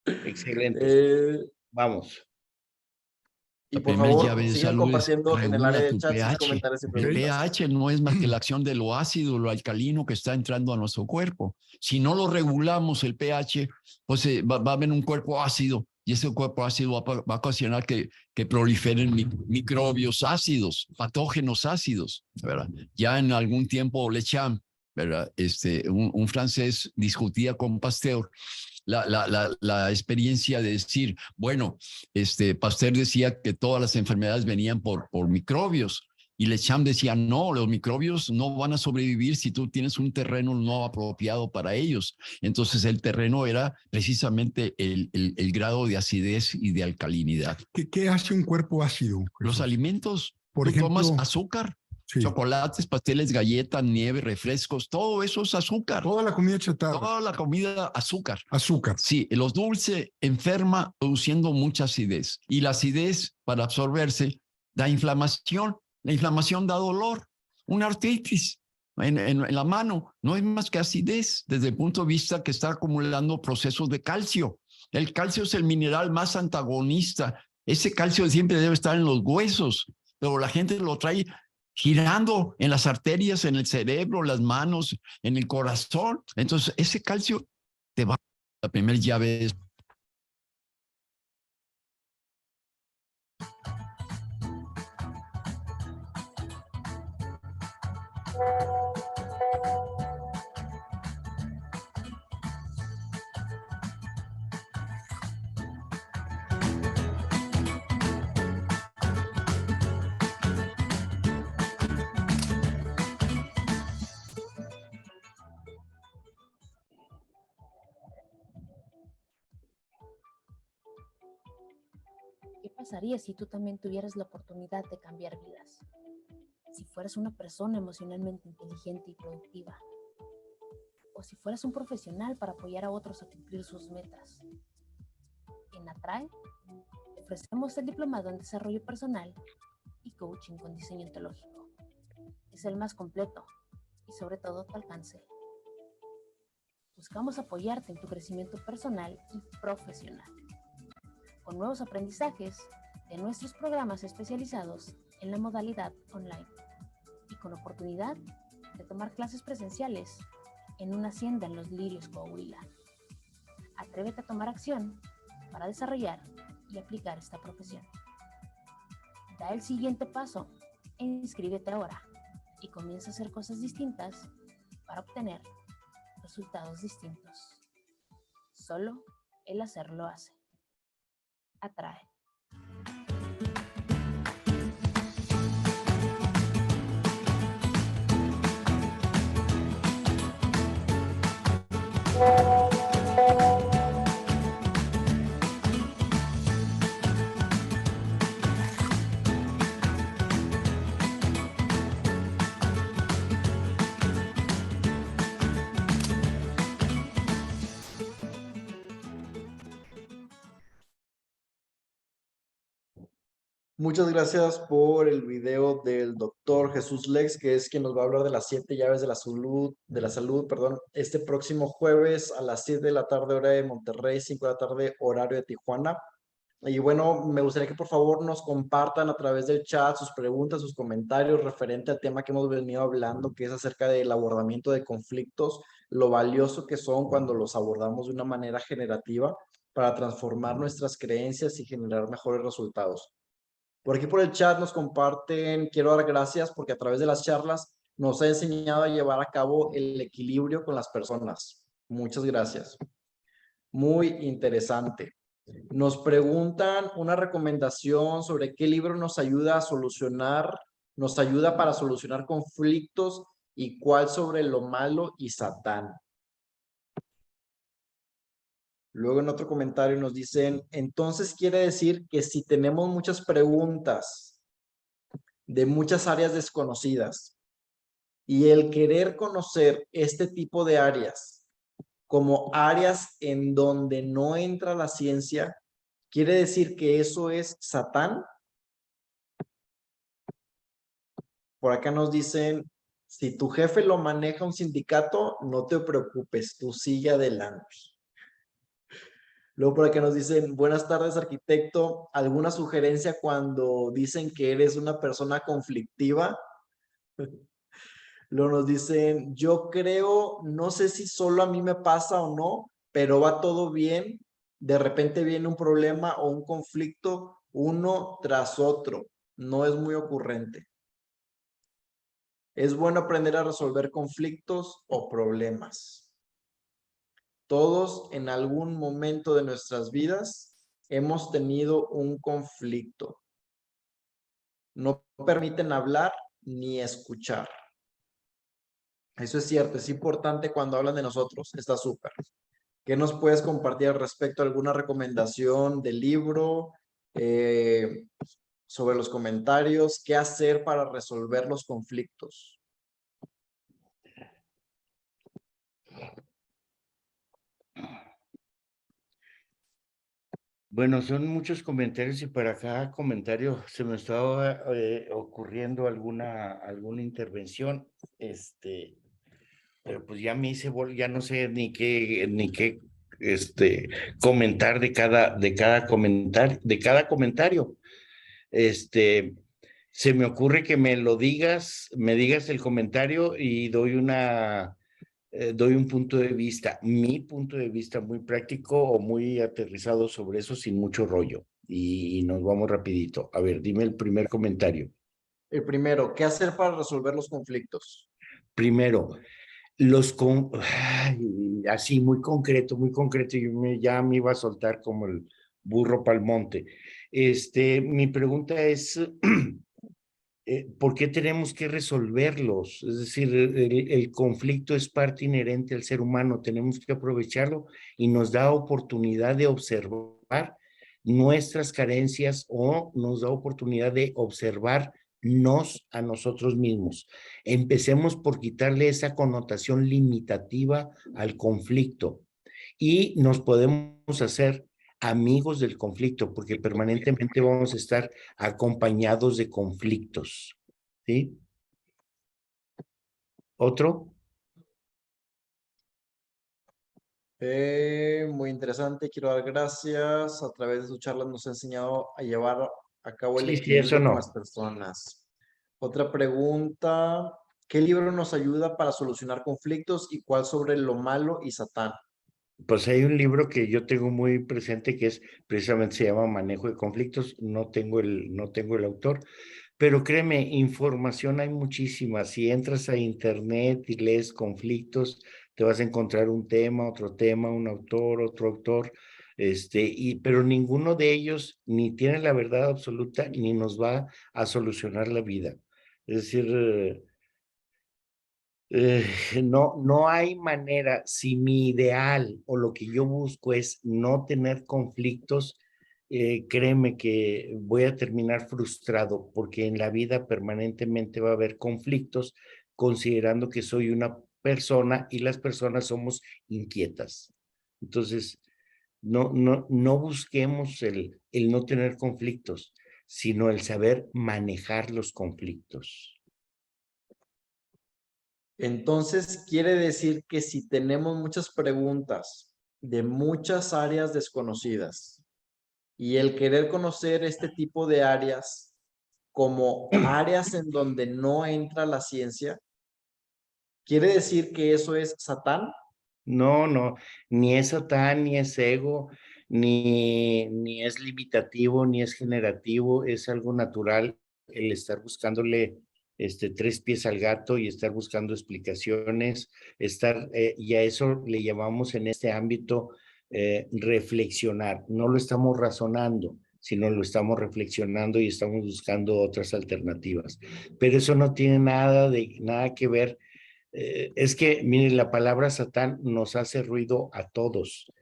Speaker 2: Excelentes. Vamos.
Speaker 1: Y
Speaker 4: La
Speaker 1: por
Speaker 4: primera
Speaker 1: favor,
Speaker 4: llave de
Speaker 1: sigan
Speaker 4: salud es
Speaker 1: compartiendo en el área
Speaker 4: regula
Speaker 1: del
Speaker 4: tu
Speaker 1: chat sus
Speaker 4: pH.
Speaker 1: comentarios y
Speaker 4: El
Speaker 1: preguntas.
Speaker 4: pH no es más que la acción de lo ácido, lo alcalino que está entrando a nuestro cuerpo. Si no lo regulamos el pH, pues va a haber un cuerpo ácido y ese cuerpo ácido va a ocasionar que proliferen microbios ácidos, patógenos ácidos, ¿verdad? Ya en algún tiempo Lechamp, ¿verdad? Un francés discutía con Pasteur la experiencia de decir, bueno, Pasteur decía que todas las enfermedades venían por microbios. Y Lechamp decía, no, los microbios no van a sobrevivir si tú tienes un terreno no apropiado para ellos. Entonces el terreno era precisamente el grado de acidez y de alcalinidad.
Speaker 5: ¿Qué hace un cuerpo ácido, Jesús?
Speaker 4: Los alimentos,
Speaker 5: Por
Speaker 4: tú
Speaker 5: ejemplo,
Speaker 4: tomas azúcar,
Speaker 5: sí,
Speaker 4: chocolates, pasteles, galletas, nieve, refrescos, todo eso es azúcar.
Speaker 5: toda la comida chatarra,
Speaker 4: Toda la comida, azúcar.
Speaker 5: azúcar.
Speaker 4: Sí, los dulces enferma produciendo mucha acidez. Y la acidez, para absorberse, da inflamación. La inflamación da dolor. Una artritis en la mano no es más que acidez desde el punto de vista que está acumulando procesos de calcio. El calcio es el mineral más antagonista. Ese calcio siempre debe estar en los huesos, pero la gente lo trae girando en las arterias, en el cerebro, las manos, en el corazón. Entonces, ese calcio te va. La primera llave es
Speaker 6: pasaría si tú también tuvieras la oportunidad de cambiar vidas? Si fueras una persona emocionalmente inteligente y productiva. O si fueras un profesional para apoyar a otros a cumplir sus metas. En Atrae, ofrecemos el diplomado en desarrollo personal y coaching con diseño ontológico. Es el más completo y sobre todo a tu alcance. Buscamos apoyarte en tu crecimiento personal y profesional, con nuevos aprendizajes de nuestros programas especializados en la modalidad online y con oportunidad de tomar clases presenciales en una hacienda en Los Lirios, Coahuila. Atrévete a tomar acción para desarrollar y aplicar esta profesión. Da el siguiente paso e inscríbete ahora y comienza a hacer cosas distintas para obtener resultados distintos. Solo el hacerlo hace. Atrae.
Speaker 1: Muchas gracias por el video del doctor Jesús Lex, que es quien nos va a hablar de las 7 llaves de la salud, perdón, este próximo jueves a las 7 de la tarde, hora de Monterrey, 5 de la tarde, horario de Tijuana. Y bueno, me gustaría que por favor nos compartan a través del chat sus preguntas, sus comentarios referente al tema que hemos venido hablando, que es acerca del abordamiento de conflictos, lo valioso que son cuando los abordamos de una manera generativa para transformar nuestras creencias y generar mejores resultados. Por aquí por el chat nos comparten, quiero dar gracias porque a través de las charlas nos ha enseñado a llevar a cabo el equilibrio con las personas. Muchas gracias. Muy interesante. Nos preguntan una recomendación sobre qué libro nos ayuda para solucionar conflictos y cuál sobre lo malo y Satán. Luego en otro comentario nos dicen, entonces quiere decir que si tenemos muchas preguntas de muchas áreas desconocidas y el querer conocer este tipo de áreas como áreas en donde no entra la ciencia, ¿quiere decir que eso es Satán? Por acá nos dicen, si tu jefe lo maneja un sindicato, no te preocupes, tú sigue adelante. Luego por acá nos dicen, buenas tardes, arquitecto. ¿Alguna sugerencia cuando dicen que eres una persona conflictiva? Luego nos dicen, yo creo, no sé si solo a mí me pasa o no, pero va todo bien. De repente viene un problema o un conflicto uno tras otro. No es muy ocurrente. Es bueno aprender a resolver conflictos o problemas. Todos en algún momento de nuestras vidas hemos tenido un conflicto. No permiten hablar ni escuchar. Eso es cierto, es importante cuando hablan de nosotros, está súper. ¿Qué nos puedes compartir al respecto? ¿Alguna recomendación de libro? Sobre los comentarios, ¿qué hacer para resolver los conflictos?
Speaker 2: Bueno, son muchos comentarios y para cada comentario se me estaba ocurriendo alguna intervención, pero pues ya me hice ya no sé ni qué comentar de cada comentario. Se me ocurre que me digas el comentario y doy un punto de vista, mi punto de vista muy práctico o muy aterrizado sobre eso sin mucho rollo. Y nos vamos rapidito. A ver, dime el primer comentario.
Speaker 1: El primero, ¿qué hacer para resolver los conflictos?
Speaker 2: Primero, así muy concreto, ya me iba a soltar como el burro pa'l monte. Mi pregunta es, ¿por qué tenemos que resolverlos? Es decir, el conflicto es parte inherente al ser humano, tenemos que aprovecharlo y nos da oportunidad de observar nuestras carencias o nos da oportunidad de observarnos a nosotros mismos. Empecemos por quitarle esa connotación limitativa al conflicto y nos podemos hacer amigos del conflicto, porque permanentemente vamos a estar acompañados de conflictos, ¿sí? ¿Otro?
Speaker 1: Muy interesante, quiero dar gracias. A través de su charla nos ha enseñado a llevar a cabo el
Speaker 2: Sí, sí, eso
Speaker 1: equilibrio con las
Speaker 2: no.
Speaker 1: personas. Otra pregunta, ¿qué libro nos ayuda para solucionar conflictos y cuál sobre lo malo y Satán?
Speaker 2: Pues hay un libro que yo tengo muy presente que es precisamente se llama Manejo de Conflictos. No tengo el autor, pero créeme, información hay muchísima. Si entras a internet y lees conflictos, te vas a encontrar un tema, un autor, otro autor, pero ninguno de ellos ni tiene la verdad absoluta ni nos va a solucionar la vida. Es decir, no hay manera, si mi ideal o lo que yo busco es no tener conflictos, créeme que voy a terminar frustrado porque en la vida permanentemente va a haber conflictos considerando que soy una persona y las personas somos inquietas. Entonces, no busquemos el no tener conflictos, sino el saber manejar los conflictos.
Speaker 1: Entonces, quiere decir que si tenemos muchas preguntas de muchas áreas desconocidas y el querer conocer este tipo de áreas como áreas en donde no entra la ciencia, ¿quiere decir que eso es Satán?
Speaker 2: No, ni es Satán, ni es ego, ni es limitativo, ni es generativo, es algo natural el estar buscándole tres pies al gato y estar buscando explicaciones, y a eso le llamamos en este ámbito reflexionar. No lo estamos razonando, sino lo estamos reflexionando y estamos buscando otras alternativas. Pero eso no tiene nada que ver. Es que, miren, la palabra Satán nos hace ruido a todos,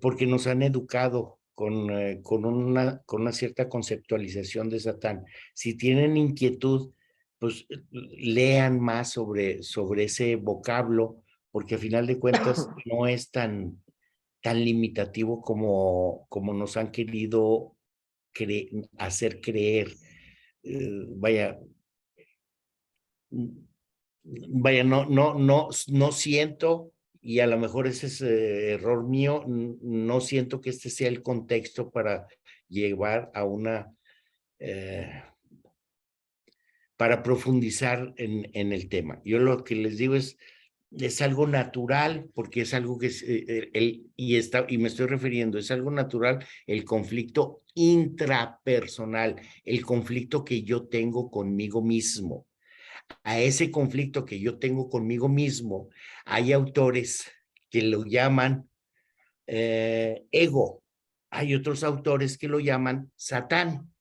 Speaker 2: porque nos han educado con una cierta conceptualización de Satán. Si tienen inquietud, pues lean más sobre ese vocablo, porque a final de cuentas no es tan limitativo como nos han querido hacer creer. Vaya, no siento, y a lo mejor ese es error mío, no siento que este sea el contexto para llevar para profundizar en el tema. Yo lo que les digo es algo natural, porque es algo que y me estoy refiriendo, es algo natural el conflicto intrapersonal, el conflicto que yo tengo conmigo mismo. A ese conflicto que yo tengo conmigo mismo, hay autores que lo llaman ego, hay otros autores que lo llaman Satán,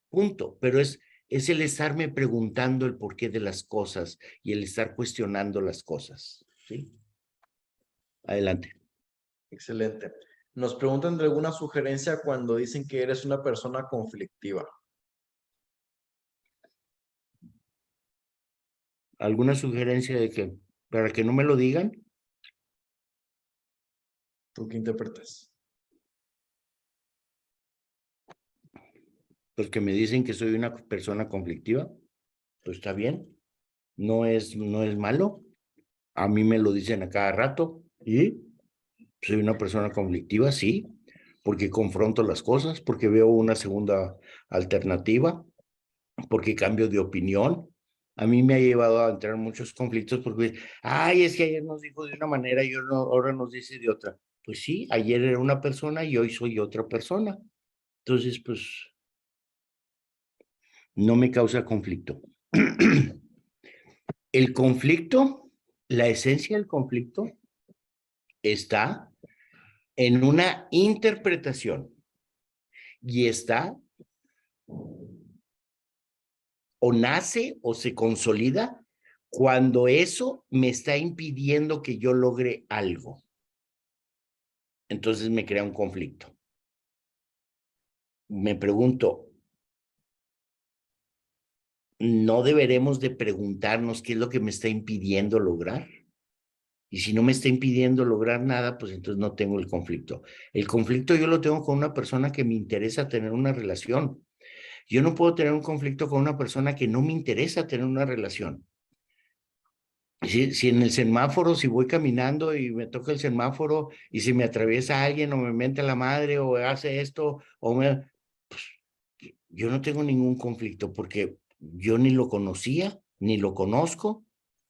Speaker 2: punto, pero es el estarme preguntando el porqué de las cosas y el estar cuestionando las cosas, ¿sí? Adelante.
Speaker 1: Excelente. Nos preguntan de alguna sugerencia cuando dicen que eres una persona conflictiva.
Speaker 2: ¿Alguna sugerencia de que para que no me lo digan?
Speaker 1: ¿Tú qué interpretas?
Speaker 2: Pues que me dicen que soy una persona conflictiva, pues está bien, no es malo. A mí me lo dicen a cada rato y soy una persona conflictiva, sí, porque confronto las cosas, porque veo una segunda alternativa, porque cambio de opinión. A mí me ha llevado a entrar en muchos conflictos porque, ay, es que ayer nos dijo de una manera y ahora nos dice de otra. Pues sí, ayer era una persona y hoy soy otra persona. Entonces, pues, no me causa conflicto. El conflicto, la esencia del conflicto está en una interpretación y está o nace o se consolida cuando eso me está impidiendo que yo logre algo. Entonces me crea un conflicto. me pregunto, ¿no deberemos de preguntarnos qué es lo que me está impidiendo lograr? Y si no me está impidiendo lograr nada, pues entonces no tengo el conflicto. El conflicto yo lo tengo con una persona que me interesa tener una relación. Yo no puedo tener un conflicto con una persona que no me interesa tener una relación. Si en el semáforo, si voy caminando y me toca el semáforo y si me atraviesa alguien o me mete la madre o hace esto, pues, yo no tengo ningún conflicto porque yo ni lo conocía, ni lo conozco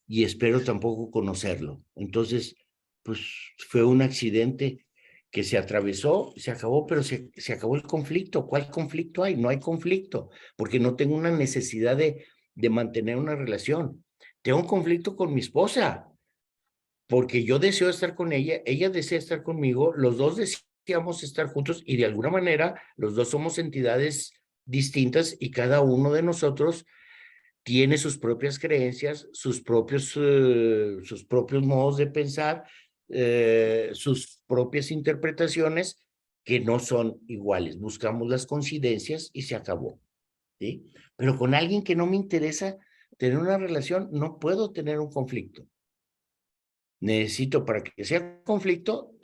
Speaker 2: y espero tampoco conocerlo. Entonces, pues fue un accidente que se atravesó, se acabó, pero se acabó el conflicto. ¿Cuál conflicto hay? No hay conflicto, porque no tengo una necesidad de mantener una relación. Tengo un conflicto con mi esposa, porque yo deseo estar con ella, ella desea estar conmigo, los dos deseamos estar juntos y de alguna manera los dos somos entidades distintas y cada uno de nosotros tiene sus propias creencias, sus propios modos de pensar, sus propias interpretaciones que no son iguales. Buscamos las coincidencias y se acabó, ¿sí? Pero con alguien que no me interesa tener una relación, no puedo tener un conflicto. Necesito para que sea conflicto,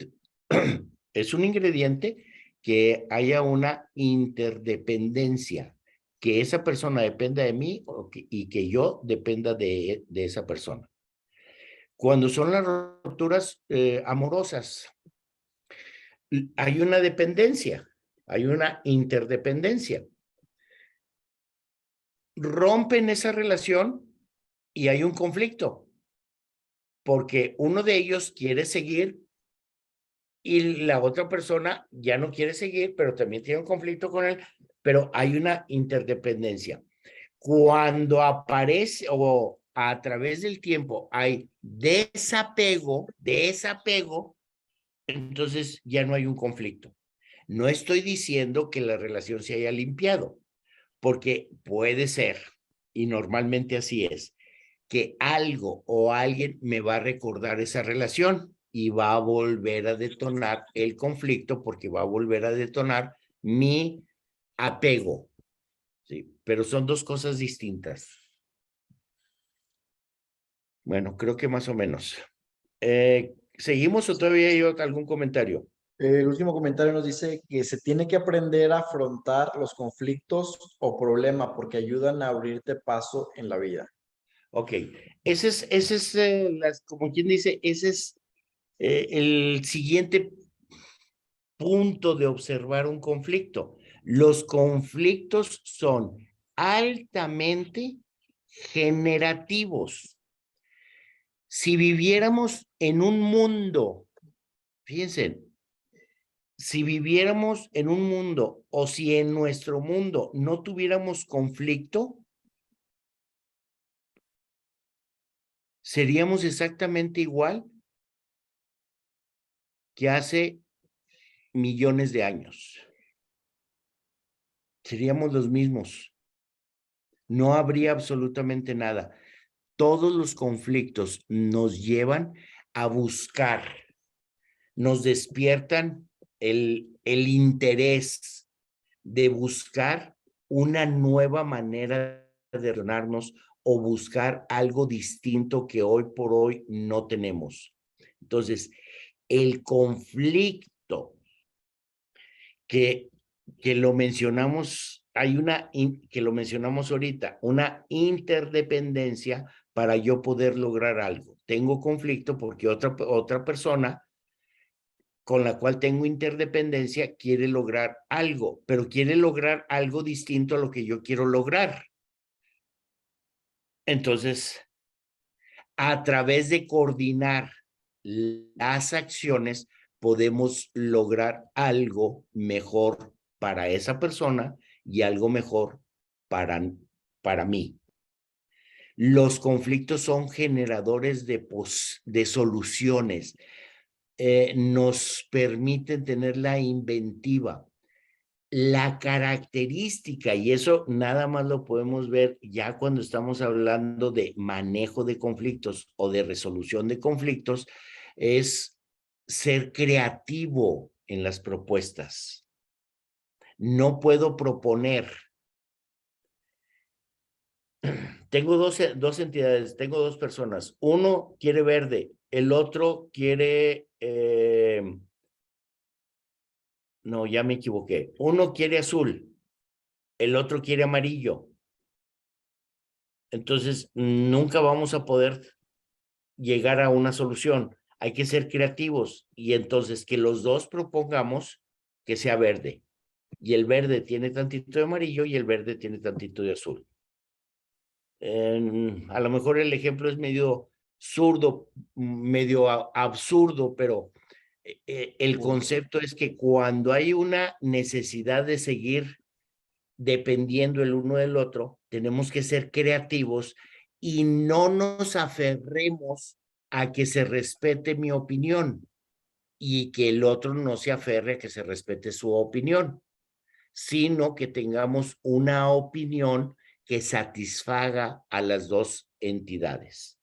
Speaker 2: es un ingrediente que haya una interdependencia, que esa persona dependa de mí y que yo dependa de esa persona. Cuando son las rupturas amorosas, hay una dependencia, hay una interdependencia. Rompen esa relación y hay un conflicto, porque uno de ellos quiere seguir y la otra persona ya no quiere seguir, pero también tiene un conflicto con él, pero hay una interdependencia. Cuando aparece o a través del tiempo hay desapego, entonces ya no hay un conflicto. No estoy diciendo que la relación se haya limpiado, porque puede ser, y normalmente así es, que algo o alguien me va a recordar esa relación y va a volver a detonar el conflicto porque va a volver a detonar mi apego. ¿Sí? Pero son dos cosas distintas. Bueno, creo que más o menos. ¿Seguimos o todavía hay algún comentario?
Speaker 1: El último comentario nos dice que se tiene que aprender a afrontar los conflictos o problemas porque ayudan a abrirte paso en la vida.
Speaker 2: Ok, ese es como quien dice, ese es el siguiente punto de observar un conflicto. Los conflictos son altamente generativos. Si viviéramos en un mundo, fíjense, si viviéramos en un mundo o si en nuestro mundo no tuviéramos conflicto, seríamos exactamente igual que hace millones de años. Seríamos los mismos. No habría absolutamente nada. Todos los conflictos nos llevan a buscar, nos despiertan el interés de buscar una nueva manera de relacionarnos o buscar algo distinto que hoy por hoy no tenemos. Entonces, el conflicto que lo mencionamos, que lo mencionamos ahorita, una interdependencia para yo poder lograr algo. Tengo conflicto porque otra persona con la cual tengo interdependencia quiere lograr algo, pero quiere lograr algo distinto a lo que yo quiero lograr. Entonces, a través de coordinar las acciones, podemos lograr algo mejor para esa persona y algo mejor para mí. Los conflictos son generadores de soluciones, nos permiten tener la inventiva, la característica, y eso nada más lo podemos ver ya cuando estamos hablando de manejo de conflictos o de resolución de conflictos, es ser creativo en las propuestas. No puedo proponer. Tengo dos entidades, tengo dos personas. Uno quiere verde, el otro quiere... no, ya me equivoqué. Uno quiere azul, el otro quiere amarillo. Entonces, nunca vamos a poder llegar a una solución. Hay que ser creativos y entonces que los dos propongamos que sea verde. Y el verde tiene tantito de amarillo y el verde tiene tantito de azul. A lo mejor el ejemplo es medio zurdo, medio absurdo, pero el concepto es que cuando hay una necesidad de seguir dependiendo el uno del otro, tenemos que ser creativos y no nos aferremos a que se respete mi opinión y que el otro no se aferre a que se respete su opinión, sino que tengamos una opinión que satisfaga a las dos entidades.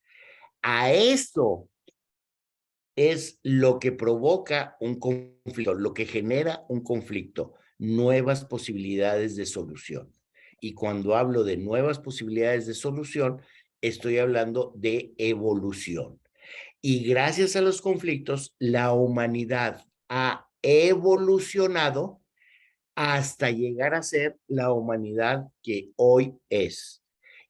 Speaker 2: A esto es lo que provoca un conflicto, lo que genera un conflicto, nuevas posibilidades de solución. Y cuando hablo de nuevas posibilidades de solución, estoy hablando de evolución. Y gracias a los conflictos, la humanidad ha evolucionado hasta llegar a ser la humanidad que hoy es.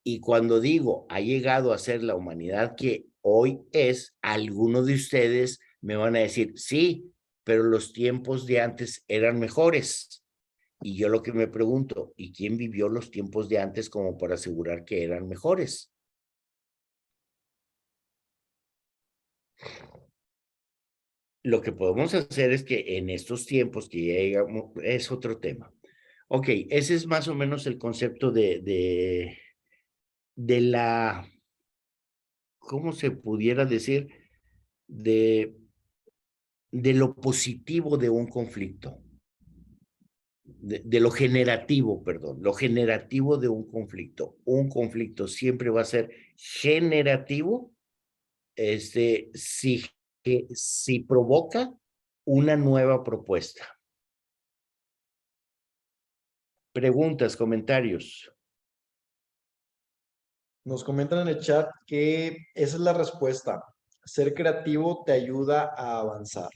Speaker 2: Y cuando digo ha llegado a ser la humanidad que hoy es, algunos de ustedes me van a decir, sí, pero los tiempos de antes eran mejores. Y yo lo que me pregunto, ¿y quién vivió los tiempos de antes como para asegurar que eran mejores? Lo que podemos hacer es que en estos tiempos que ya llegamos, es otro tema. Ok, ese es más o menos el concepto de la, ¿cómo se pudiera decir? De lo positivo de un conflicto. De lo generativo, perdón, lo generativo de un conflicto. Un conflicto siempre va a ser generativo, si provoca una nueva propuesta. Preguntas, comentarios.
Speaker 1: Nos comentan en el chat que esa es la respuesta. Ser creativo te ayuda a avanzar.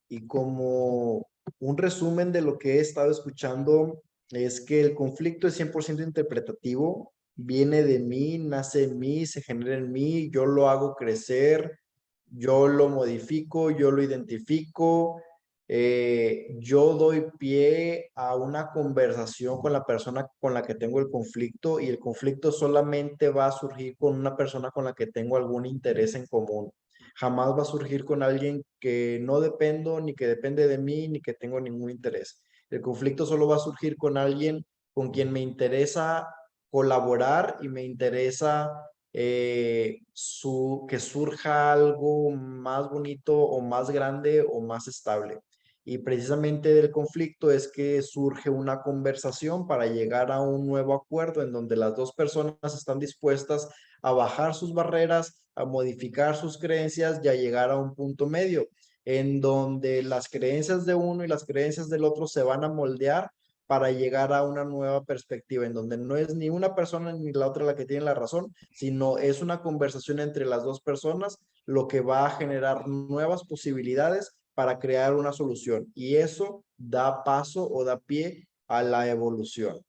Speaker 1: Y como un resumen de lo que he estado escuchando es que el conflicto es 100% interpretativo, viene de mí, nace en mí, se genera en mí, yo lo hago crecer, yo lo modifico, yo lo identifico, yo doy pie a una conversación con la persona con la que tengo el conflicto y el conflicto solamente va a surgir con una persona con la que tengo algún interés en común. Jamás va a surgir con alguien que no dependo, ni que depende de mí, ni que tengo ningún interés. El conflicto solo va a surgir con alguien con quien me interesa colaborar y me interesa que surja algo más bonito o más grande o más estable. Y precisamente del conflicto es que surge una conversación para llegar a un nuevo acuerdo en donde las dos personas están dispuestas a bajar sus barreras, a modificar sus creencias y a llegar a un punto medio, en donde las creencias de uno y las creencias del otro se van a moldear para llegar a una nueva perspectiva, en donde no es ni una persona ni la otra la que tiene la razón, sino es una conversación entre las dos personas lo que va a generar nuevas posibilidades para crear una solución. Y eso da paso o da pie a la evolución.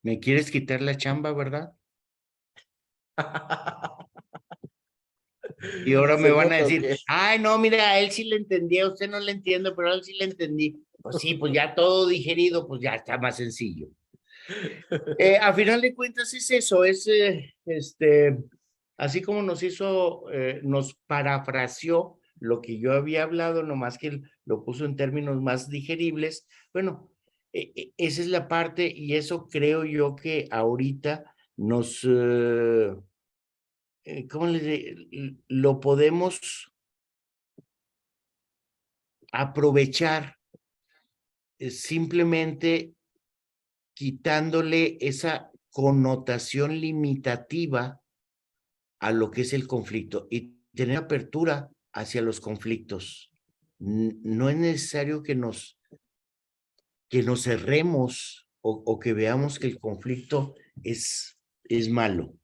Speaker 2: ¿Me quieres quitar la chamba, verdad? Y ahora me van a decir, ay, no, mira, a él sí le entendí, a usted no le entiendo, pero a él sí le entendí. Pues sí, pues ya todo digerido, pues ya está más sencillo. A final de cuentas es eso, es así como nos parafraseó lo que yo había hablado, nomás que él lo puso en términos más digeribles. Bueno, esa es la parte y eso creo yo que ahorita nos, ¿cómo le diré? Lo podemos aprovechar simplemente quitándole esa connotación limitativa a lo que es el conflicto y tener apertura hacia los conflictos. no es necesario que nos cerremos o que veamos que el conflicto es malo.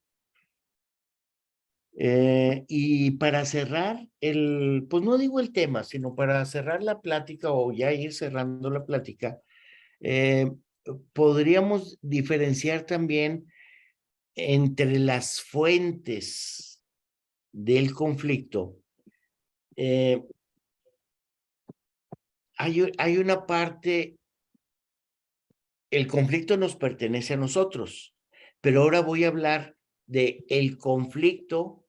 Speaker 2: Y para cerrar pues no digo el tema, sino para cerrar la plática o ya ir cerrando la plática, podríamos diferenciar también entre las fuentes del conflicto. Hay una parte, el conflicto nos pertenece a nosotros, pero ahora voy a hablar de el conflicto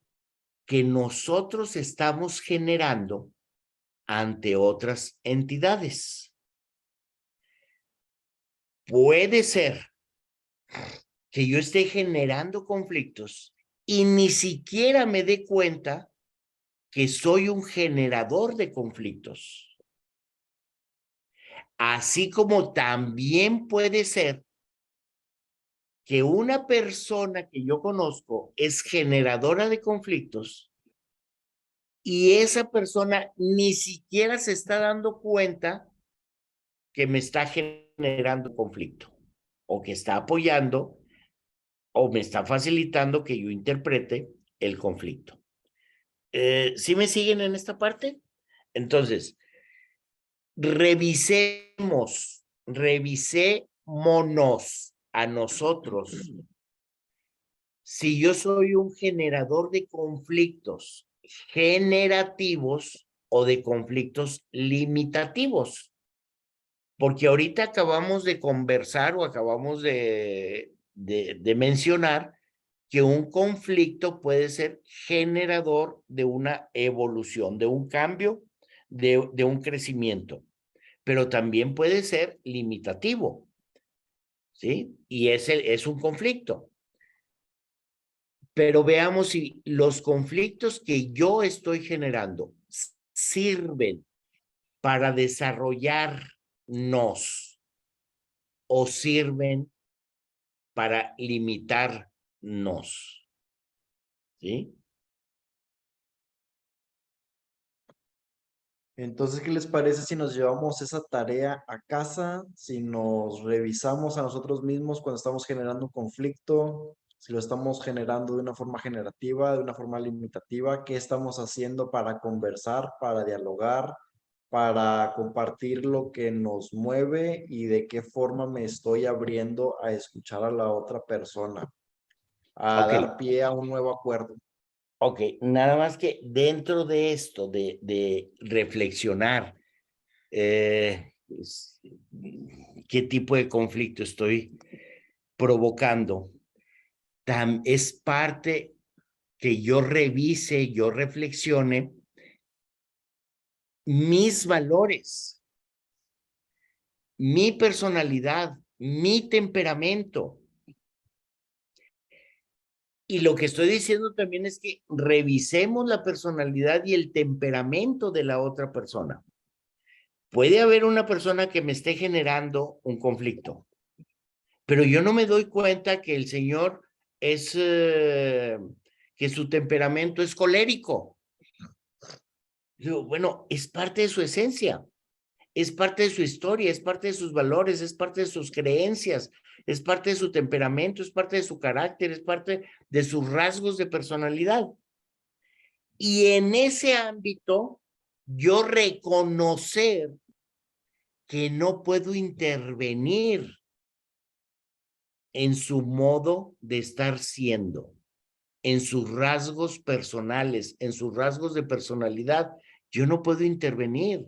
Speaker 2: que nosotros estamos generando ante otras entidades. Puede ser que yo esté generando conflictos y ni siquiera me dé cuenta que soy un generador de conflictos. Así como también puede ser que una persona que yo conozco es generadora de conflictos y esa persona ni siquiera se está dando cuenta que me está generando conflicto o que está apoyando o me está facilitando que yo interprete el conflicto. ¿Sí me siguen en esta parte? Entonces, revisémonos a nosotros. Si yo soy un generador de conflictos generativos o de conflictos limitativos, porque ahorita acabamos de conversar o acabamos de mencionar que un conflicto puede ser generador de una evolución, de un cambio, de un crecimiento, pero también puede ser limitativo, ¿sí? Y es un conflicto. Pero veamos si los conflictos que yo estoy generando sirven para desarrollarnos o sirven para limitarnos, ¿sí?
Speaker 1: Entonces, ¿qué les parece si nos llevamos esa tarea a casa? Si nos revisamos a nosotros mismos cuando estamos generando un conflicto, si lo estamos generando de una forma generativa, de una forma limitativa, ¿qué estamos haciendo para conversar, para dialogar, para compartir lo que nos mueve y de qué forma me estoy abriendo a escuchar a la otra persona, a
Speaker 2: Ok,
Speaker 1: dar pie a un nuevo acuerdo?
Speaker 2: ok, nada más que dentro de esto, de reflexionar, qué tipo de conflicto estoy provocando, es parte que yo revise, yo reflexione mis valores, mi personalidad, mi temperamento. Y lo que estoy diciendo también es que revisemos la personalidad y el temperamento de la otra persona. Puede haber una persona que me esté generando un conflicto, pero yo no me doy cuenta que el señor es, que su temperamento es colérico. Digo, bueno, es parte de su esencia, es parte de su historia, es parte de sus valores, es parte de sus creencias, es parte de su temperamento, es parte de su carácter, es parte de sus rasgos de personalidad. Y en ese ámbito, yo reconocer que no puedo intervenir en su modo de estar siendo, en sus rasgos personales, en sus rasgos de personalidad, yo no puedo intervenir.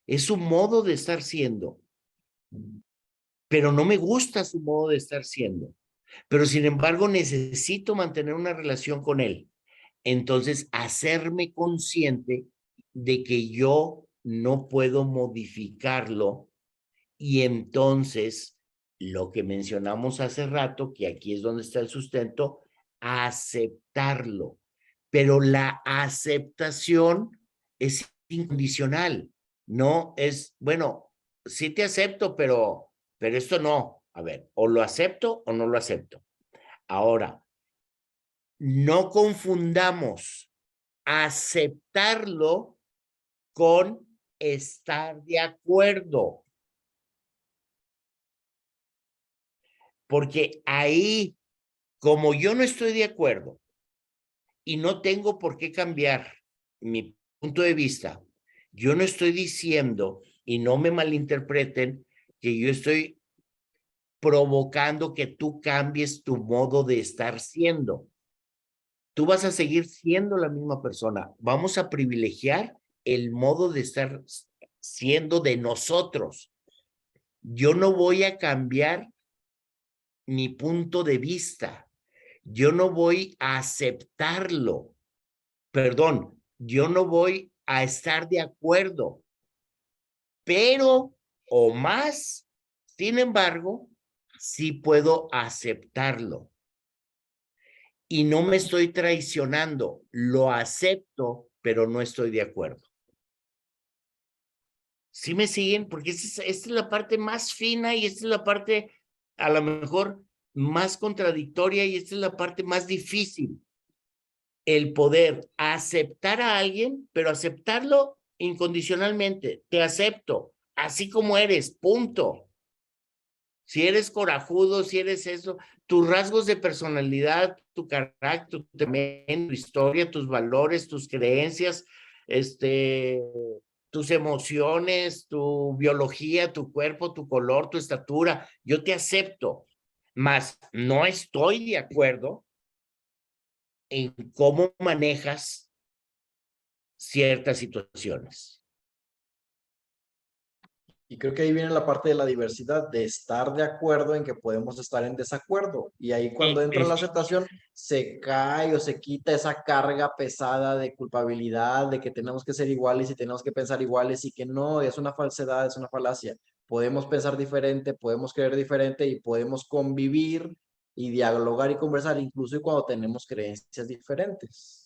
Speaker 2: Es su modo de estar siendo, pero no me gusta su modo de estar siendo. Pero sin embargo, necesito mantener una relación con él. Entonces, hacerme consciente de que yo no puedo modificarlo y entonces, lo que mencionamos hace rato, que aquí es donde está el sustento, aceptarlo. Pero la aceptación es incondicional, no es, bueno, sí te acepto, pero esto no. A ver, o lo acepto o no lo acepto. Ahora, no confundamos aceptarlo con estar de acuerdo. Porque ahí, como yo no estoy de acuerdo y no tengo por qué cambiar mi punto de vista, yo no estoy diciendo, y no me malinterpreten, que yo estoy provocando que tú cambies tu modo de estar siendo. Tú vas a seguir siendo la misma persona. Vamos a privilegiar el modo de estar siendo de nosotros. Yo no voy a cambiar mi punto de vista. Yo no voy a aceptarlo. Perdón, yo no voy a estar de acuerdo. Pero, o más, sin embargo, sí puedo aceptarlo. Y no me estoy traicionando. Lo acepto, pero no estoy de acuerdo. ¿Sí me siguen? Porque esta es la parte más fina y esta es la parte a lo mejor más contradictoria y esta es la parte más difícil. El poder aceptar a alguien, pero aceptarlo incondicionalmente. Te acepto, así como eres, punto. Si eres corajudo, si eres eso, tus rasgos de personalidad, tu carácter, tu temperamento, tu historia, tus valores, tus creencias, tus emociones, tu biología, tu cuerpo, tu color, tu estatura, yo te acepto, mas no estoy de acuerdo en cómo manejas ciertas situaciones.
Speaker 1: Y creo que ahí viene la parte de la diversidad, de estar de acuerdo en que podemos estar en desacuerdo. Y ahí cuando entra la aceptación, se cae o se quita esa carga pesada de culpabilidad, de que tenemos que ser iguales y tenemos que pensar iguales y que no, es una falsedad, es una falacia. Podemos pensar diferente, podemos creer diferente y podemos convivir y dialogar y conversar, incluso cuando tenemos creencias diferentes.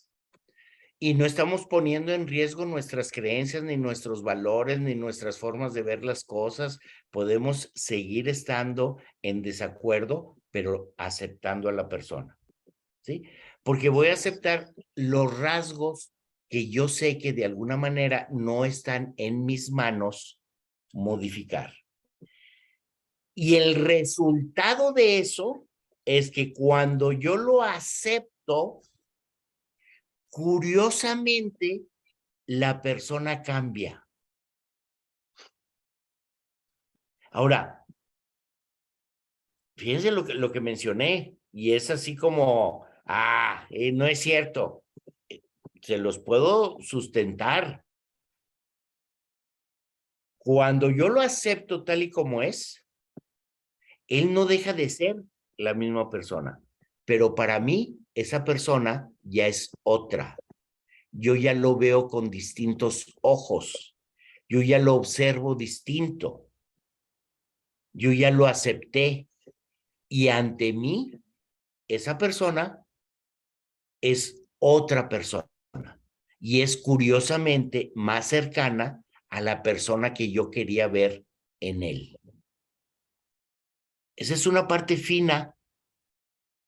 Speaker 2: Y no estamos poniendo en riesgo nuestras creencias, ni nuestros valores, ni nuestras formas de ver las cosas. Podemos seguir estando en desacuerdo, pero aceptando a la persona, ¿sí? Porque voy a aceptar los rasgos que yo sé que de alguna manera no están en mis manos modificar. Y el resultado de eso es que cuando yo lo acepto, curiosamente, la persona cambia. Ahora, fíjense lo que mencioné, y es así como, no es cierto. Se los puedo sustentar. Cuando yo lo acepto tal y como es, él no deja de ser la misma persona, pero para mí esa persona ya es otra. Yo ya lo veo con distintos ojos. Yo ya lo observo distinto. Yo ya lo acepté. Y ante mí, esa persona es otra persona. Y es curiosamente más cercana a la persona que yo quería ver en él. Esa es una parte fina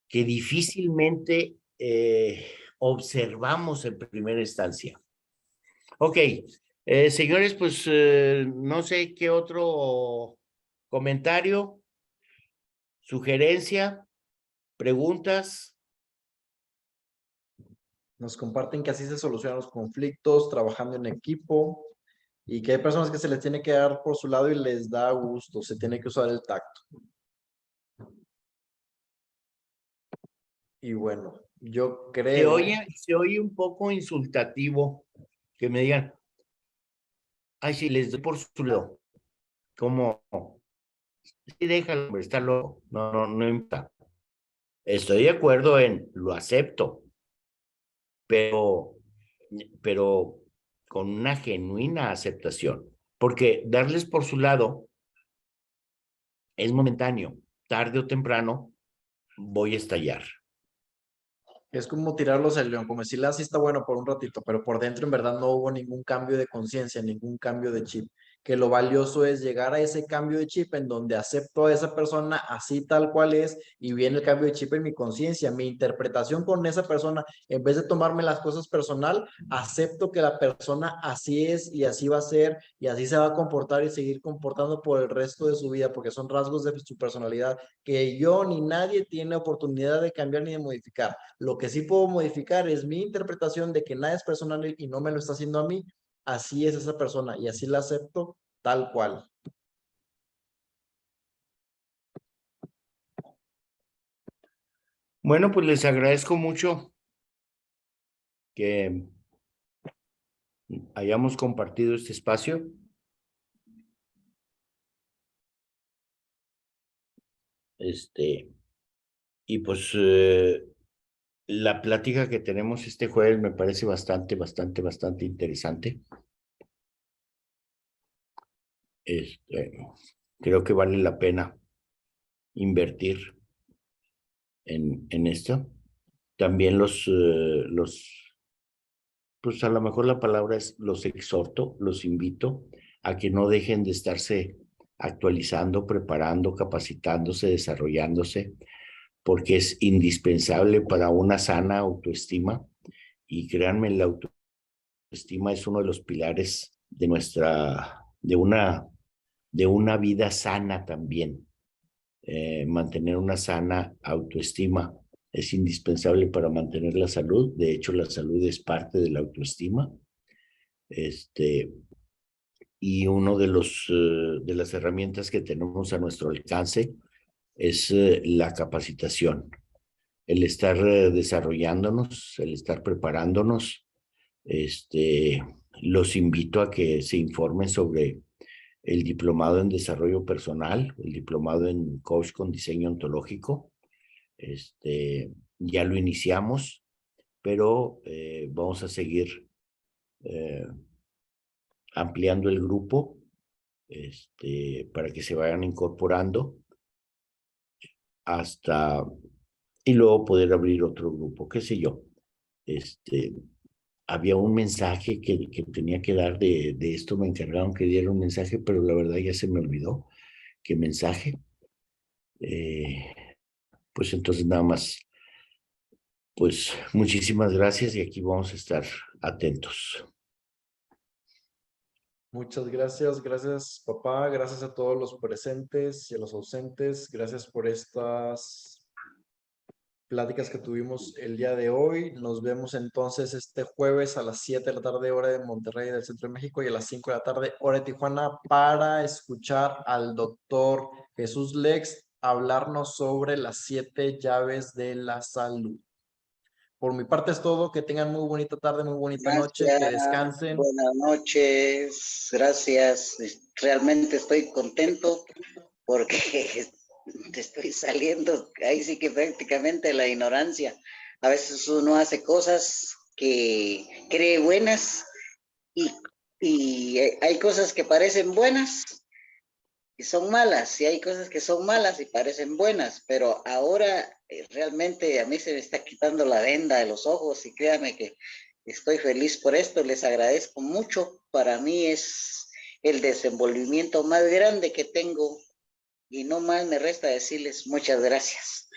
Speaker 2: que difícilmente observamos en primera instancia. Ok, señores, pues no sé qué otro comentario, sugerencia, preguntas.
Speaker 1: Nos comparten que así se solucionan los conflictos, trabajando en equipo, y que hay personas que se les tiene que dar por su lado y les da gusto, se tiene que usar el tacto. Y bueno, yo creo...
Speaker 2: Se oye un poco insultativo que me digan, ay, sí, les doy por su lado. Como, sí, déjalo, hombre, está loco. No importa. Estoy de acuerdo lo acepto, pero con una genuina aceptación. Porque darles por su lado es momentáneo. Tarde o temprano voy a estallar.
Speaker 1: Es como tirarlos al león, como decirle así está bueno por un ratito, pero por dentro en verdad no hubo ningún cambio de conciencia, ningún cambio de chip. que lo valioso es llegar a ese cambio de chip en donde acepto a esa persona así tal cual es y viene el cambio de chip en mi conciencia, mi interpretación con esa persona, en vez de tomarme las cosas personal, acepto que la persona así es y así va a ser y así se va a comportar y seguir comportando por el resto de su vida, porque son rasgos de su personalidad que yo ni nadie tiene oportunidad de cambiar ni de modificar. Lo que sí puedo modificar es mi interpretación de que nada es personal y no me lo está haciendo a mí. Así es esa persona y así la acepto tal cual.
Speaker 2: Bueno, pues les agradezco mucho que hayamos compartido este espacio. Y pues la plática que tenemos este jueves me parece bastante interesante. Creo que vale la pena invertir en esto. También pues a lo mejor la palabra es los exhorto, los invito a que no dejen de estarse actualizando, preparando, capacitándose, desarrollándose, porque es indispensable para una sana autoestima. Y créanme, la autoestima es uno de los pilares de una vida sana también. Mantener una sana autoestima es indispensable para mantener la salud. De hecho, la salud es parte de la autoestima. Y uno de las herramientas que tenemos a nuestro alcance es la capacitación, el estar desarrollándonos, el estar preparándonos. Los invito a que se informen sobre el diplomado en desarrollo personal, el diplomado en coach con diseño ontológico. Ya lo iniciamos, pero vamos a seguir ampliando el grupo para que se vayan incorporando y luego poder abrir otro grupo, qué sé yo. Había un mensaje que tenía que dar de esto, me encargaron que diera un mensaje, pero la verdad ya se me olvidó qué mensaje. Pues entonces nada más, pues muchísimas gracias y aquí vamos a estar atentos.
Speaker 1: Muchas gracias, gracias papá, gracias a todos los presentes y a los ausentes, gracias por estas pláticas que tuvimos el día de hoy. Nos vemos entonces este jueves a las 7 de la tarde, hora de Monterrey, del Centro de México, y a las 5 de la tarde, hora de Tijuana, para escuchar al doctor Jesús Lex hablarnos sobre las 7 llaves de la salud. Por mi parte es todo, que tengan muy bonita tarde, muy bonita noche, que descansen.
Speaker 7: Buenas noches, gracias. Realmente estoy contento porque estoy saliendo, ahí sí que prácticamente de la ignorancia. A veces uno hace cosas que cree buenas y hay cosas que parecen buenas y son malas, y hay cosas que son malas y parecen buenas, pero ahora realmente a mí se me está quitando la venda de los ojos y créanme que estoy feliz por esto, les agradezco mucho. Para mí es el desenvolvimiento más grande que tengo y no más me resta decirles muchas gracias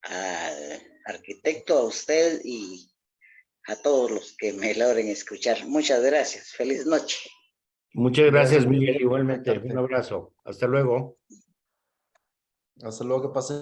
Speaker 7: al arquitecto, a usted y a todos los que me logren escuchar. Muchas gracias. Feliz noche.
Speaker 2: Muchas gracias, Miguel. Igualmente, un abrazo. Hasta luego.
Speaker 1: Hasta luego, que pasen.